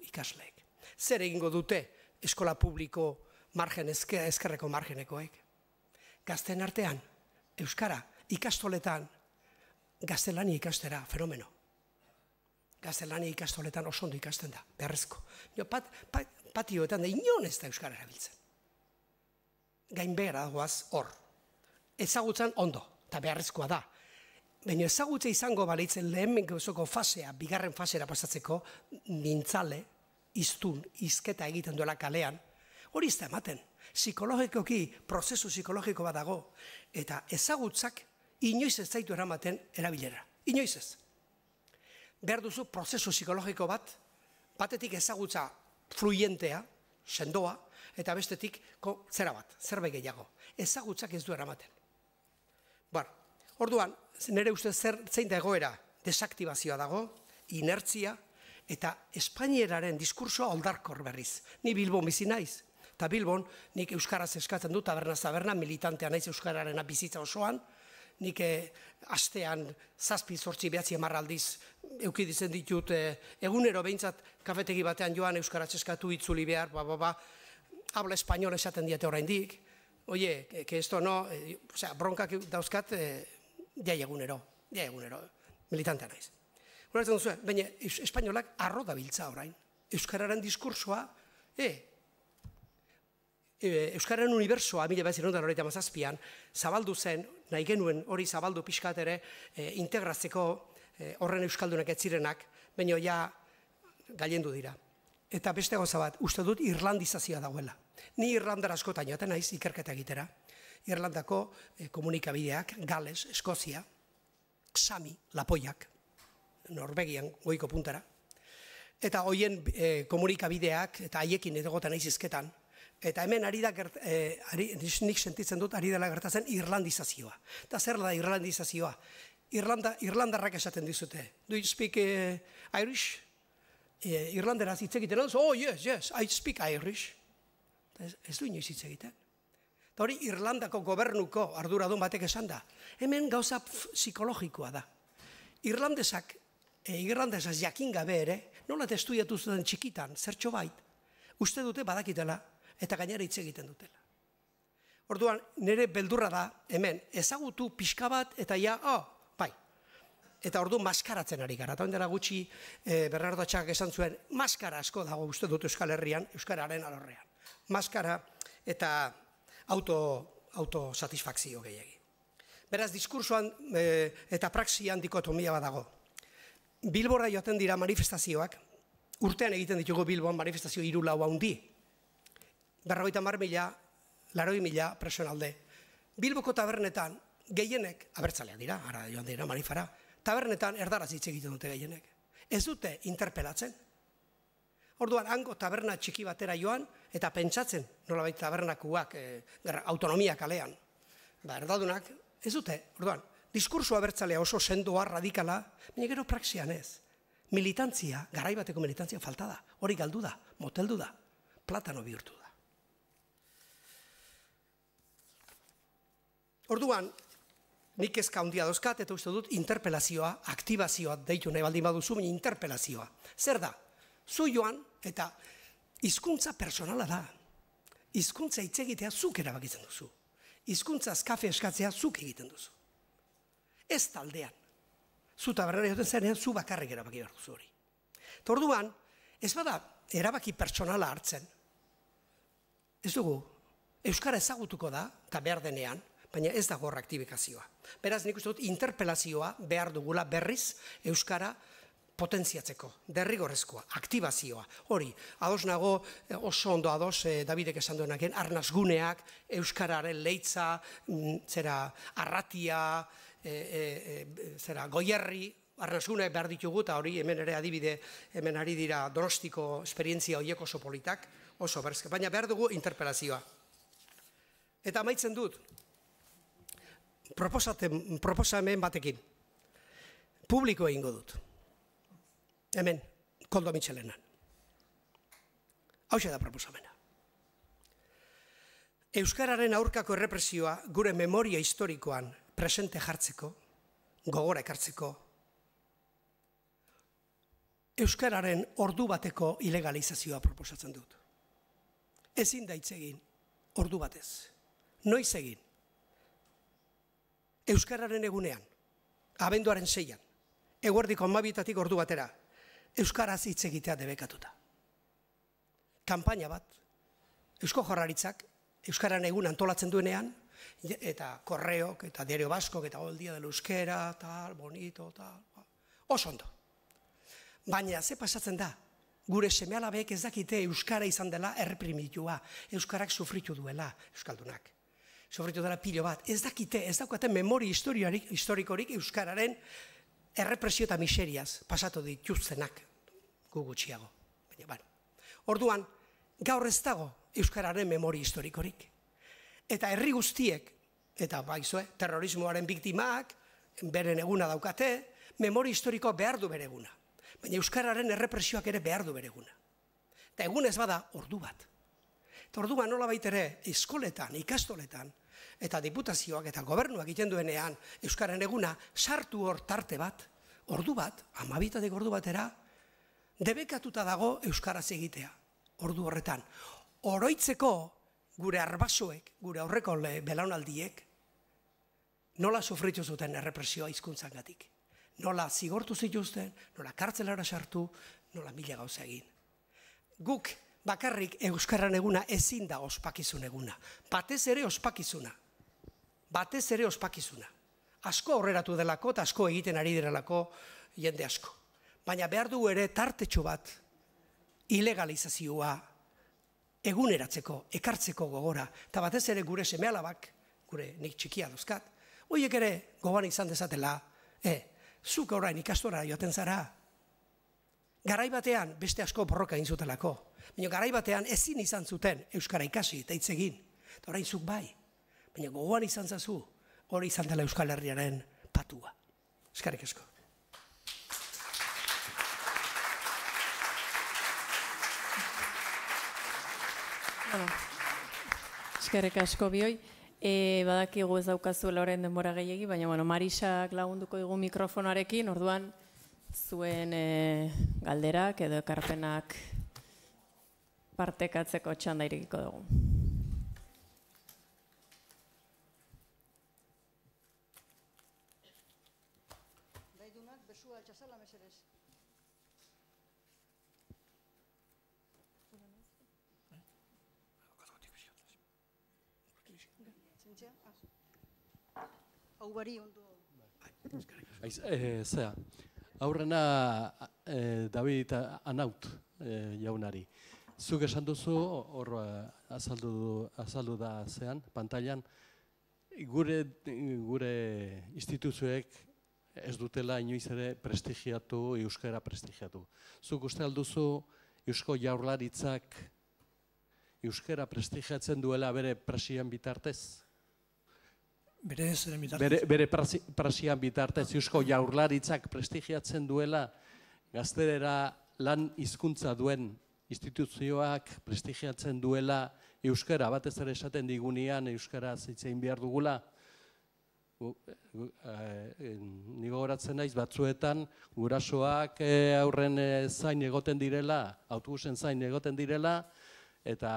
ikasleek. Zer egingo dute eskola publiko ezkerreko margenekoek? Gazten artean, Euskara, ikastoletan, gaztelania ikastera, fenomeno. Gaztelania ikastoletan oso ondo ikasten da, beharrezko. Patioetan da inon ez da Euskara erabiltzen. Gainbehera dagoaz hor. Ezagutzen ondo, eta beharrezkoa da. Baina ezagutza izango balitzen lehenmengo fasea, bigarren fasera pasatzeko, nintzale, iztun, izketa egiten duela kalean, hori ez da ematen. Psikologikoki, prozesu psikologiko bat dago, eta ezagutzak inoiz ez zaitu eramaten erabilera. Inoiz ez. Behar duzu prozesu psikologiko bat, batetik ezagutza fluyentea, sendoa, eta bestetik zera bat, zerbait gehiago. Ezagutzak ez du eramaten. Orduan, nire ustez zein da egoera, desaktibazioa dago, inertzia, eta espainieraren diskursoa oldarkor berriz. Ni Bilbon bizi naiz, Eta Bilbon, nik euskaraz eskatzen dut, taberna, militantea naiz euskararena bizitza osoan, nik astean 7-8 aldiz eukiditzen ditut, egunero behintzat kafetegi batean joan euskaraz eskatu itzuli behar, habla espainol esaten diate oraindik, oie, que esto no, bronkak dauzkat, jai egunero, militantea naiz. Horatzen duzu, baina espainolak arro da biltza orain. Euskararen diskursoa, Euskararen unibersoa, 1997an, zabaldu zen, nahi genuen hori zabaldu pixkat ere, integratzeko horren euskaldunak ez zirenak, baina ja gailendu dira. Eta beste gauza bat, uste dut irlandizazioa dagoela. Ni irlandara askotan joaten naiz ikerketa egitera. Irlandako komunikabideak, Gales, Eskozia, Sami, Lapoiak, Norvegian goiko puntara. Eta hoien komunikabideak eta haiekin egoten naiz hizketan. Eta hemen nik sentitzen dut ari dela gertatzen irlandizazioa. Eta zer da irlandizazioa? Irlandarrak esaten dizute. Do you speak Irish? Irlanderaz hitz egiten dut, oh yes, I speak Irish. Ez du inoiz hitz egiten. Eta hori Irlandako gobernuko arduradun batek esan da. Hemen gauza psikologikoa da. Irlandesaz jakin gabe ere, nola estudiatu zuten txikitan, zertxo bait, uste dute badakitela, eta gainera hitz egiten dutela. Orduan, nire beldurra da, hemen, ezagutu pixka bat, eta bai. Eta ordu maskaratzen ari gara. Eta ondela gutxi, Bernardo Atxagak esan zuen, maskara asko dago uste dut Euskal Herrian, Euskararen alorrean. Maskara eta autosatisfakzio gehiagi. Beraz, diskursoan eta praxian dikotomia bat dago. Bilbora joaten dira manifestazioak, urtean egiten ditugu Bilboan manifestazio 3-4 handi. 50.000, 80.000 personalde. Bilboko tabernetan gehienek, abertzaleak dira, ara joan dira manifara, tabernetan erdaraz hitz egiten dute gehienek. Ez dute interpelatzen. Orduan, hango taberna txiki batera joan, eta pentsatzen, nolabait tabernakuak autonomia kalean. Erdaldunak, ez dute, orduan, diskurso abertzalea oso sendoa, radikala, baina gero praxian ez. Militantzia, garaibateko militantzia falta da, hori galdu da, moteldu da, platano bihurtu da. Orduan, nik ezka handia dauzkat, eta uste dut interpelazioa, aktibazioa deitu nahi baldin baduzu, baina interpelazioa. Zer da? Zu joan, eta hizkuntza personala da. Hizkuntza hitz egitea zuk erabakitzen duzu. Hizkuntzaz kafe eskatzea zuk egiten duzu. Ez taldean. Zu tabernera joten zenean, zu bakarrik erabaki behar duzu hori. Eta orduan, ez bada erabaki personala hartzen. Ez dugu, euskara ezagutuko da, eta behar denean, baina ez dago reaktibikazioa. Beraz, nik uste dut interpelazioa behar dugula berriz euskara potentziatzeko, derrigorrezkoa, aktibazioa. Hori, ados nago, oso ondo ados, Davidek esan duenaken, arnazguneak, euskararen leitza, arratia, goierri, arnazguneak behar ditugu, eta hori hemen ere adibide, hemen ari dira Donostiko esperientzia horiek oso politak, oso berzke, baina behar dugu interpelazioa. Eta amaitzen dut, proposamen batekin, publiko egingo dut. Hemen, Koldo Mitxelenan. Hauxe da proposamena. Euskararen aurkako errepresioa gure memoria historikoan presente jartzeko, gogora ekartzeko, Euskararen ordu bateko ilegalizazioa proposatzen dut. Ezin da hitz egin ordu batez. Noiz egin? Euskararen egunean, abenduaren 6an, eguerdiko 12 ordu batera, euskaraz hitz egitea debekatuta. Kanpaina bat, Eusko Jaurlaritzak, euskararen egun antolatzen duenean, eta korreok, eta diario baskok, eta el día del euskera, tal, bonito, tal, oso ondo. Baina, ze pasatzen da? Gure seme-alabek ez dakite euskara izan dela erreprimitua, euskarak sufritu duela, euskaldunak. Sofritu dela pilo bat, ez dakite, ez daukate memori historikorik euskararen errepresio eta miseriaz pasatu dituztenak gu gutxiago. Orduan, gaur ez dago euskararen memori historikorik. Eta herri guztiek, eta terrorismoaren biktimak, beren eguna daukate, memori historiko behar du bere eguna. Baina euskararen errepresioak ere behar du bere eguna. Eta egun ez bada ordu bat. Eta orduan nola baitere, eskoletan, ikastoletan, eta diputazioak eta gobernuak egiten duenean Euskararen eguna sartu hor tarte bat, ordu bat, 12 ordu batera, debekatuta dago Euskaraz egitea, ordu horretan. Oroitzeko gure arbasoek, gure aurreko belaunaldiek, nola sufritu zuten errepresioa hizkuntzagatik. Nola zigortu zituzten, nola kartzelara sartu, nola mila gauza egin. Guk bakarrik Euskararen eguna ezin da ospakizun eguna. Batez ere ospakizuna. Batez ere ospakizuna. Asko aurreratu delako eta asko egiten ari direlako jende asko. Baina behar dugu ere tartetxo bat ilegalizazioa eguneratzeko, ekartzeko gogora. Eta batez ere gure seme-alabak, gure nik txikia dauzkat, horiek ere gogoan izan dezatela, zuk orain ikastora joaten zara. Garai batean beste asko borroka egin zutelako. Baina garai batean ezin izan zuten Euskara ikasi eta hitz egin. Eta orain zuk bai. Baina gogoan izan zazu, hori izan dela Euskal Herriaren patua. Eskerrik asko. Eskerrik asko bioi. Badakigu ez daukazuela orain denbora gehiegi, baina Marisak lagunduko digu mikrofonarekin, orduan zuen galderak edo ekarpenak partekatzeko txanda irekiko dugu. Daidunak, besua altxazala mesedez. Hau bari ondo. Zea, aurrena David Anaut jaunari. Zuk esan duzu, hor azaldu da zean, pantailan, gure instituzioek ez dutela inoiz ere prestigiatu, euskara prestigiatu. Zuk uste alduzu Eusko Jaurlaritzak euskara prestigiatzen duela bere presian bitartez? Bere presian bitartez Eusko Jaurlaritzak prestigiatzen duela gaztelera lan hizkuntza duen instituzioak prestigiatzen duela euskara, batez ere esaten digunean euskara zitzein behar dugula. Nigo goratzen naiz batzuetan gurasoak aurren zain egoten direla, autobusen zain egoten direla, eta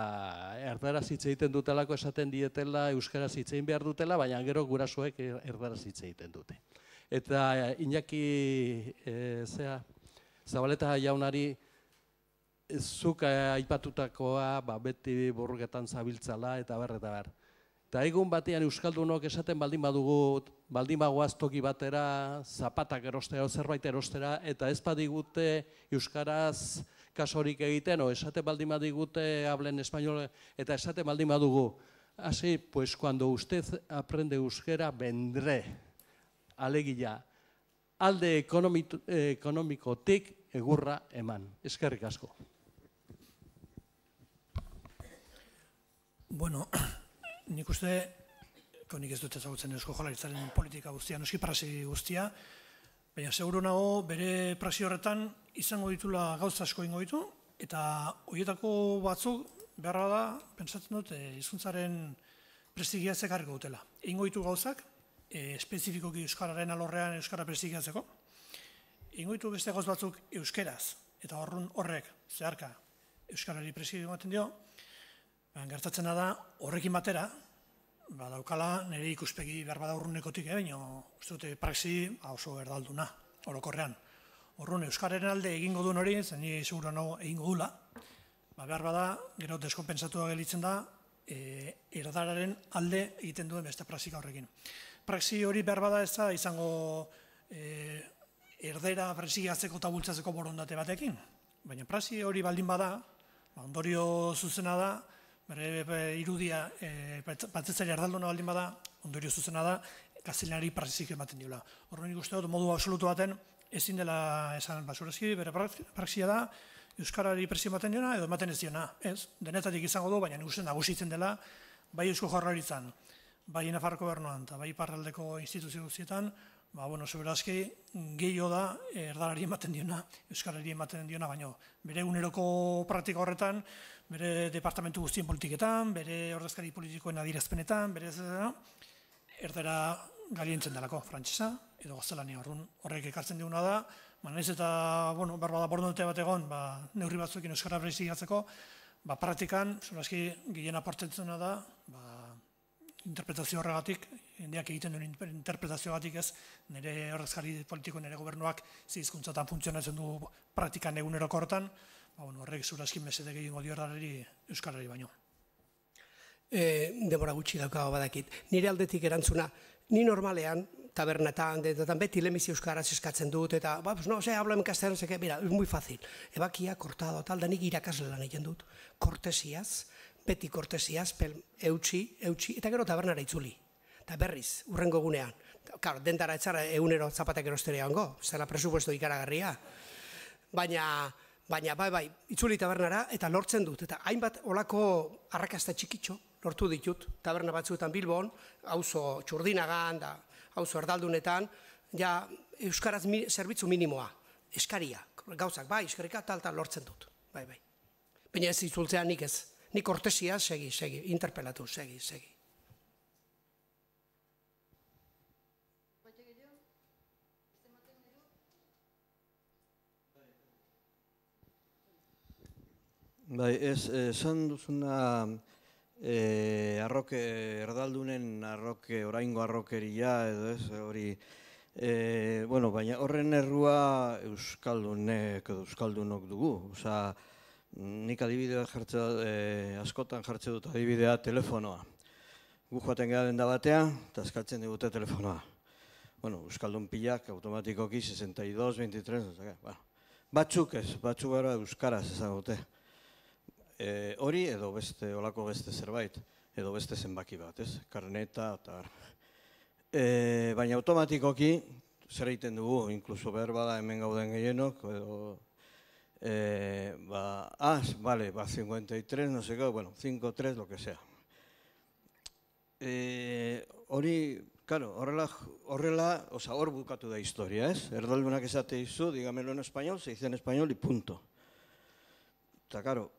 erdaraz hitz egiten dutelako esaten dietela euskaraz hitz egin behar dutela, baina gero gurasoek erdaraz hitz egiten dute. Eta Iñaki Zabaleta jaunari zuk aipatutakoa beti burruketan zabiltzala eta ber. Eta egun batean euskaldunok esaten baldin bagoaz toki batera, zapatak erostera o zerbait erostera, eta ez badigute euskaraz kasorik egiten, o esate baldin badigute hablen español, eta esate baldin badugu. Así, pues cuando usted aprende euskera, vendré. Alegia, alde ekonomikotik egurra eman. Eskerrik asko. Bueno, nik uste, nik ez dut ezagutzen Eusko Jaurlaritzaren politika guztia, noski praxi guztia, baina seguru nago bere praxi horretan izango ditula gauza asko ingo ditu, eta horietako batzuk beharra da, pentsatzen dut, hizkuntzaren prestigiatzek harriko dutela. Ingo ditu gauzak, espezifikoki euskararen alorrean euskara prestigiatzeko, ingo ditu beste gauz batzuk euskeraz, eta horrek zeharka euskarari prestigiatzen ematen dio, gertatzen da horrekin batera, daukala nire ikuspegi behar bada urrunekotik, baina uste dute praxi oso erdalduna, orokorrean. Horrun euskararen alde egingo duen hori, zen nire segura nago egingo dula, behar bada, gero deskompensatua gelitzen da, erdararen alde egiten duen beste praxika horrekin. Praxi hori behar bada ez da izango erdera presigiatzeko eta bultzatzeko borondate batekin, baina praxi hori baldin bada, ondorio zuzena da, bere irudia batzetzari erdalduna baldin bada, ondorio zuzena da, gaztelinari praxik ematen diola. Horren ikuste dut, modu absolutu baten, ezin dela esan basurazki, bere praxia da, euskarari presio ematen diona, edo ematen ez diona. Ez, denetatik izango du, baina nik nagusitzen dela, bai Eusko Jaurlaritzan, bai Nafarroko Gobernuan, eta bai iparraldeko instituzio guztietan, Segurazki gehiago da erdarari ematen diona, euskarari ematen diona, baino bere eguneroko praktika horretan, bere departamentu guztien politiketan, bere ordezkari politikoen adierazpenetan, bere erdara galientzen delako, frantsesa edo gaztelania. Horrek ekartzen diguna da, nahiz eta behar bada borondate bat egon, neurri batzuekin euskara berrizigatzeko, praktikan, segurazki gehien aportatzena da, interpretazio horregatik, jendeak egiten duen interpretazioagatik ez, nire ordezkari politiko, nire gobernuak hizkuntzatan funtzionatzen du praktikan eguneroko horretan, horrek segurazki mesede gehiago dio erdarari euskarari baino. Denbora gutxi daukago badakit. Nire aldetik erantzuna, ni normalean, tabernetan, beti lehenbizi euskaraz eskatzen dut, eta, hablo en castellano, mira, es muy fácil. Ebakia, kortado, tal, da nik irakasle lan egiten dut. Kortesiaz, beti kortesiaz, eutxi, eta gero tabernara itzuli. Eta berriz, urrengo egunean. Claro, dendara etxara egunero zapatak erosterea hongo, zela presupuesto ikaragarria. Baina, bai, itzuli tabernara, eta lortzen dut. Eta hainbat olako arrakasta txikitxo lortu ditut, taberna batzuetan Bilbon, auzo Txurdinagan, da auzo Erdaldunetan, ja euskaraz zerbitzu minimoa, eskaria, gauzak, bai, eskerika, tal, lortzen dut. Bai. Baina ez itzultzea nik ez. Nik kortesia, segi, interpelatu, segi. Bai, esan duzuna erdaldunen oraingo arrokeria edo ez, hori, baina horren errua euskaldunek edo euskaldunok dugu. Osa, nik adibidea askotan jartze dut adibidea telefonoa. Gu joaten gara denda batean, eta eskatzen digute telefonoa. Euskaldun pilak automatikoki 62, 23, batzuk ez, batzuk gara euskaraz esan dute. Hori edo beste, olako beste zerbait, edo beste zenbaki bat, ez? Karneta, eta... Baina automatikoki, zer egiten dugu, inkluso behar bada hemen gauden gehienok, edo... vale, 53, no sé qué, 5-3, lo que sea. Hori, claro, horrela, hor bukatu da historia, ez? Erdaldunak esate izu, dígamelo en español, se dice en español y punto. Eta, claro,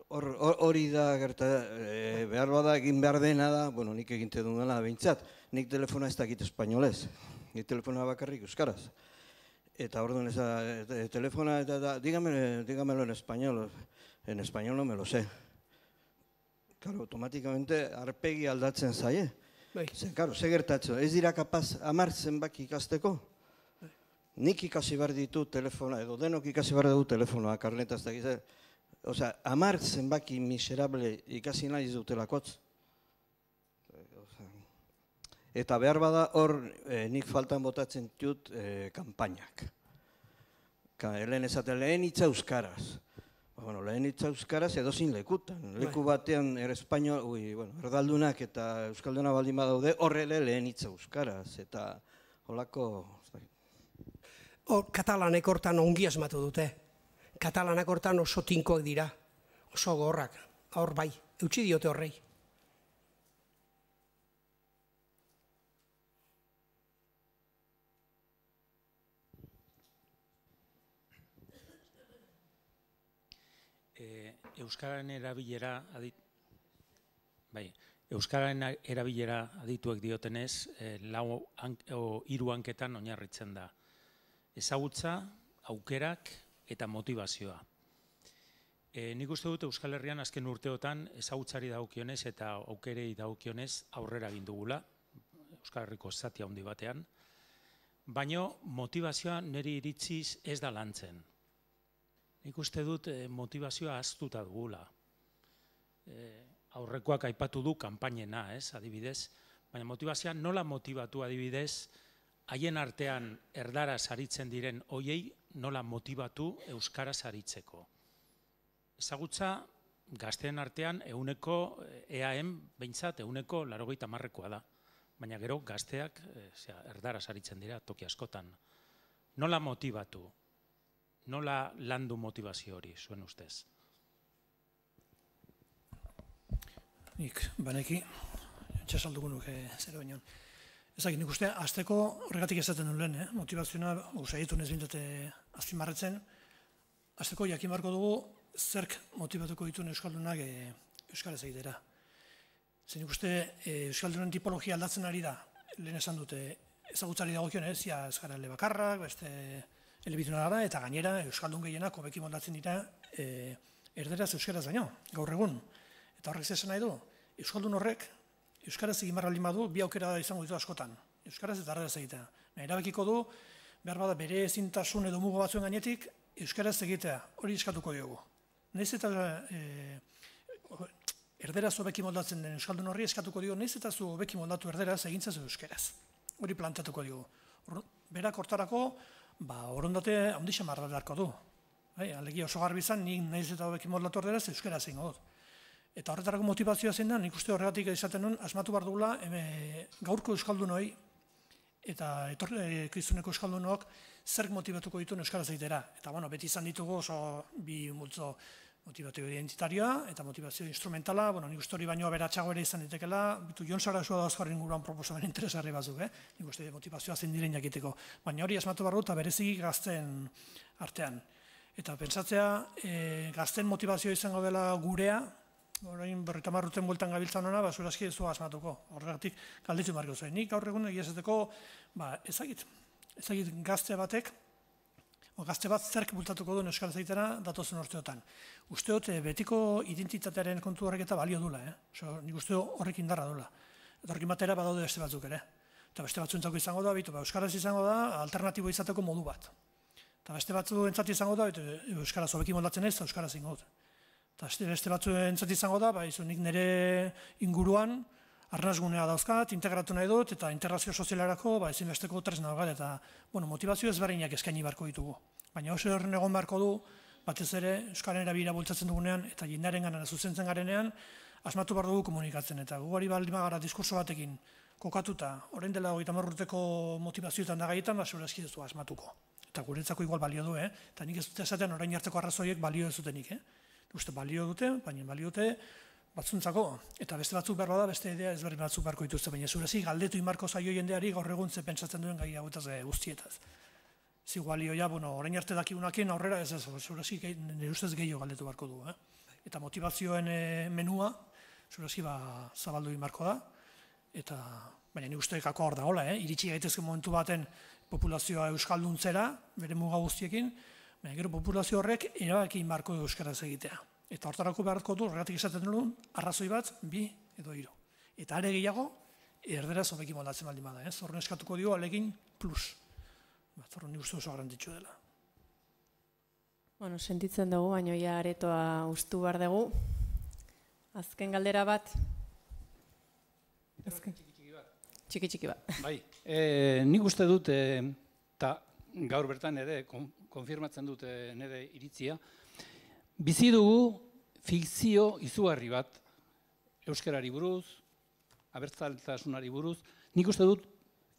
hori da, behar bada egin behar dena da, nik eginte duguna behintzat, nik telefona ez dakit espainolez, nik telefona bakarrik euskaraz. Eta orduan telefona, dígamelo en español no me lo sé. Claro, automáticamente arpegi aldatzen zaie. Claro, ze gertatzen, ez dira kapaz 10 zenbaki ikasteko? Nik ikasi behar ditu telefona, edo denok ikasi behar dugu telefonoa, karnetaz da gizte. Osea, 10 zenbaki miserable ikasi nahi dutelakotz. Eta behar bada hor nik faltan botatzen dut kanpainak. Lehen esaten lehen hitza euskaraz. Lehen hitza euskaraz edozin lekutan. Leku batean erdaldunak eta euskalduna baldin badaude horrele lehen hitza euskaraz. Eta holako... Katalanek hortan ongi asmatu dute. Katalanak hortan oso tinkoak dira. Oso gorrak. Hor bai, eutxi diote horrei. Euskararen erabilera adituek diotenez, 3 hanketan oinarritzen da. Ezagutza, aukerak eta motivazioa. Nik uste dut Euskal Herrian azken urteotan ezagutzari dagokionez eta aukerei dagokionez aurrera egin dugula, Euskal Herriko zati handi batean, baina motivazioa niri iritziz ez da lantzen. Nik uste dut motivazioa ahaztuta dugula. Aurrekoak aipatu du kanpainena, adibidez, baina motivazioa nola motibatu adibidez, haien artean erdaraz aritzen diren hoiei nola motibatu euskaraz aritzeko. Ezagutza gazteen artean EAEn behintzat 80%koa da, baina gero gazteak erdaraz aritzen dira toki askotan. Nola motibatu? Nola landu motivazio hori, zuen ustez? Nik, baneki, txasalduko nuke zer baino. Ezagik, nik uste, azteko horregatik esaten duen lehen, motivazioa, saiatu nez bintate azpimarratzen, azteko jakin barko dugu zerk motivatuko dituen euskaldunak euskaraz egitera. Zer nik uste, euskaldunen tipologia aldatzen ari da, lehen esan dute, ezagutzari dagokion ez gara elebakarrak, beste elebituna gara, eta gainera euskaldun gehienak hobeki moldatzen dira erderaz euskaraz baino, gaur egun. Eta horrek zesan nahi du, euskaldun horrek, euskaraz egin barra badu, bi aukera izango ditu askotan, euskaraz eta erderaz egitea. Erabakiko du, behar bada bere ezintasun edo mugo batzuen gainetik, euskaraz egitea, hori eskatuko diogu. Nahiz eta erderaz hobeki moldatzen den euskaldun horri eskatuko diogu, nahiz eta zu hobeki moldatu erderaz egintzazu euskaraz. Hori planteatuko diogu. Berak hortarako, horondate handixa marra beharko du. Alegia oso garbi izan, nik nahiz eta hobeki moldatu erderaz euskaraz egingo dut. Eta horretarako motivazioa zein da, nik uste horregatik esaten nuen, asmatu behar dugula gaurko euskaldunoi eta etorkizuneko euskaldunok zerk motivatuko dituen euskaraz egitera. Eta beti izan ditugu oso bi multzo motivazio identitarioa eta motivazio instrumentala, nik uste hori baino aberatsago ere izan ditekela, Jon Sarasua da azkarren inguruan proposamen interesgarri batzuk, nik uste motivazioa zein diren jakiteko. Baina hori asmatu behar dut, eta bereziki gazten artean. Eta pentsatzea, gazten motivazioa izango dela gurea, orain 50 urten bueltan gabiltzan hona, zurazki ez du asmatuko. Horregatik galditu marko zuen. Nik gaur egun egia esateko, ezagit gazte batek, gazte bat zerk bultatuko duen euskal zaitera datozen urteotan. Usteot betiko identitatearen kontu horrek eta balio dula. Nik uste horrek indarra dula. Eta horrekin batera badaude beste batzuk ere. Eta beste batzuentzako izango da, euskaraz izango da, alternatibo izateko modu bat. Eta beste batzuentzat izango da, euskaraz hobeki moldatzen ez, euskaraz ingo dut. Eta beste batzuentzat izango da, nik nire inguruan arnazgunea dauzkat, integratu nahi dut, eta integrazio sozialerako ezinbesteko tresna daukat, eta motivazio ezberdinak eskaini beharko ditugu. Baina oso horren egon beharko du, batez ere, euskaren erabilera bultzatzen dugunean, eta jendearen ganara zuzentzen garenean, asmatu behar dugu komunikatzen. Eta gugari baldin bagara diskurso batekin kokatuta, orain dela 30 urteko motivazioetan da gaietan, segurazki ez du asmatuko. Eta guretzako igual balio du, eta nik ez dute esaten orain arteko arrazoiek balio ez dutenik, Uste balio dute, baina balio dute batzuntzako, eta beste batzuk behar bada, beste idea ezberdin batzuk beharko dituzte, baina zurezi galdetu inmarko zaio jendeari gaur egun ze pentsatzen duen gai hauetaz guztietaz. Zigualioa, orain arte dakigunakin aurrera ez zurezi nire ustez gehiago galdetu beharko du. Eta motivazioen menua, zurezi zabaldu inmarko da, eta baina nire uste kako hor da, iritsi gaitezke momentu baten populazioa euskalduntzera, bere muga guztiekin, baina gero populazio horrek erabaki marko euskaraz egitea. Eta hortarako beharko du, horregatik esaten duen, arrazoi bat, 2 edo 3. Eta are gehiago, erderaz hobeki moldatzen baldin bada. Horren eskatuko dio, alegin plus. Horren nik uste oso garrantzitsua dela. Sentitzen dugu, baina ja aretoa ustu behar dugu. Azken galdera bat. Txiki bat. Bai, nik uste dut, eta gaur bertan ere, konfirmatzen dute nire iritzia, bizi dugu fikzio izugarri bat, euskarari buruz, abertzaltasunari buruz, nik uste dut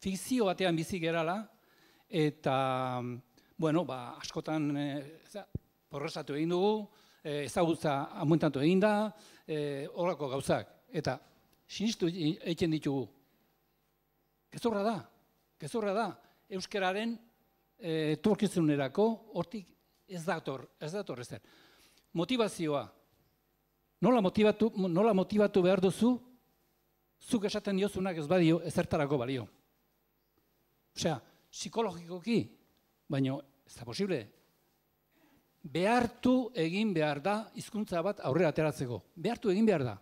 fikzio batean bizi gerala, eta, askotan porrezatu egin dugu, ezagutza amuentatu egin da, horrako gauzak, eta sinistu egiten ditugu. Gezurra da, euskararen etorkizunerako hortik ez dator ezer. Motivazioa. Nola motivatu behar duzu, zuk esaten diozunak ez badio ezertarako balio. Osea, psikologikoki, baina ez da posible. Behartu egin behar da hizkuntza bat aurrera ateratzeko. Behartu egin behar da.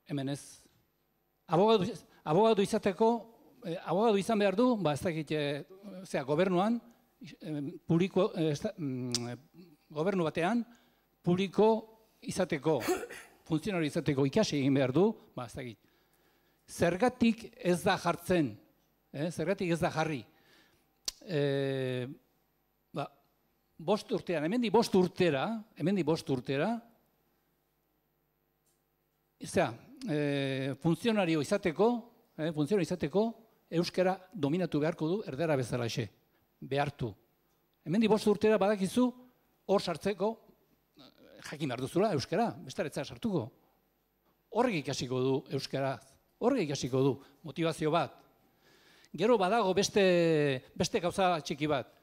Hemen ez. Abogadu izateko, abogadu izan behar du, ez dakit, gobernuan, gobernu batean, publiko izateko, funtzionari izateko ikasi egin behar du, ez dakit. Zergatik ez da jartzen, zergatik ez da jarri. 5 urtean, hemendik 5 urtera, funtzionario izateko, euskara dominatu beharko du erdera bezalaxe, behartu. Hemendik 5 urtera badakizu, hor sartzeko, jakin behar duzula euskara, bestaretza sartuko. Horrek ikasiko du euskara horrek ikasiko du, motivazio bat. Gero badago beste gauza txiki bat.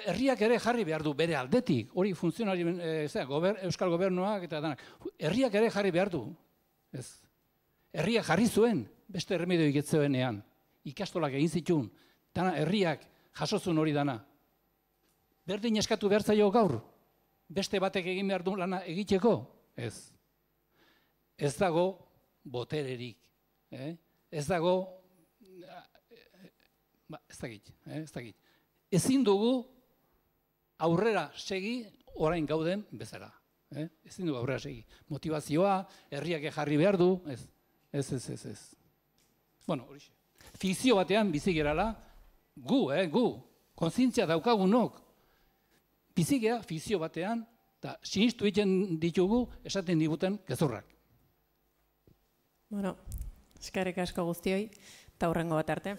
Herriak ere jarri behar du bere aldetik, hori funtzionari, Euskal Gobernuak eta danak. Herriak ere jarri behar du. Herriak jarri zuen, beste erremedioik etzeoenean. Ikastolak egin zituen, dana herriak jasozun hori dana. Berdin eskatu behar zaio gaur, beste batek egin behar du lana egiteko? Ez. Ez dago botererik. Ez dago, ez dakit. Ezin dugu aurrera segi orain gauden bezala. Ezin dugu aurrera segi. Motivazioa, herriak jarri behar du, ez. Bueno, hori xe. Fikzio batean bizi gerala, gu, kontzientzia daukagunok, bizi gera fikzio batean, eta sinistu egiten ditugu esaten diguten gezurrak. Bueno, eskerrik asko guztioi, eta hurrengo bat arte.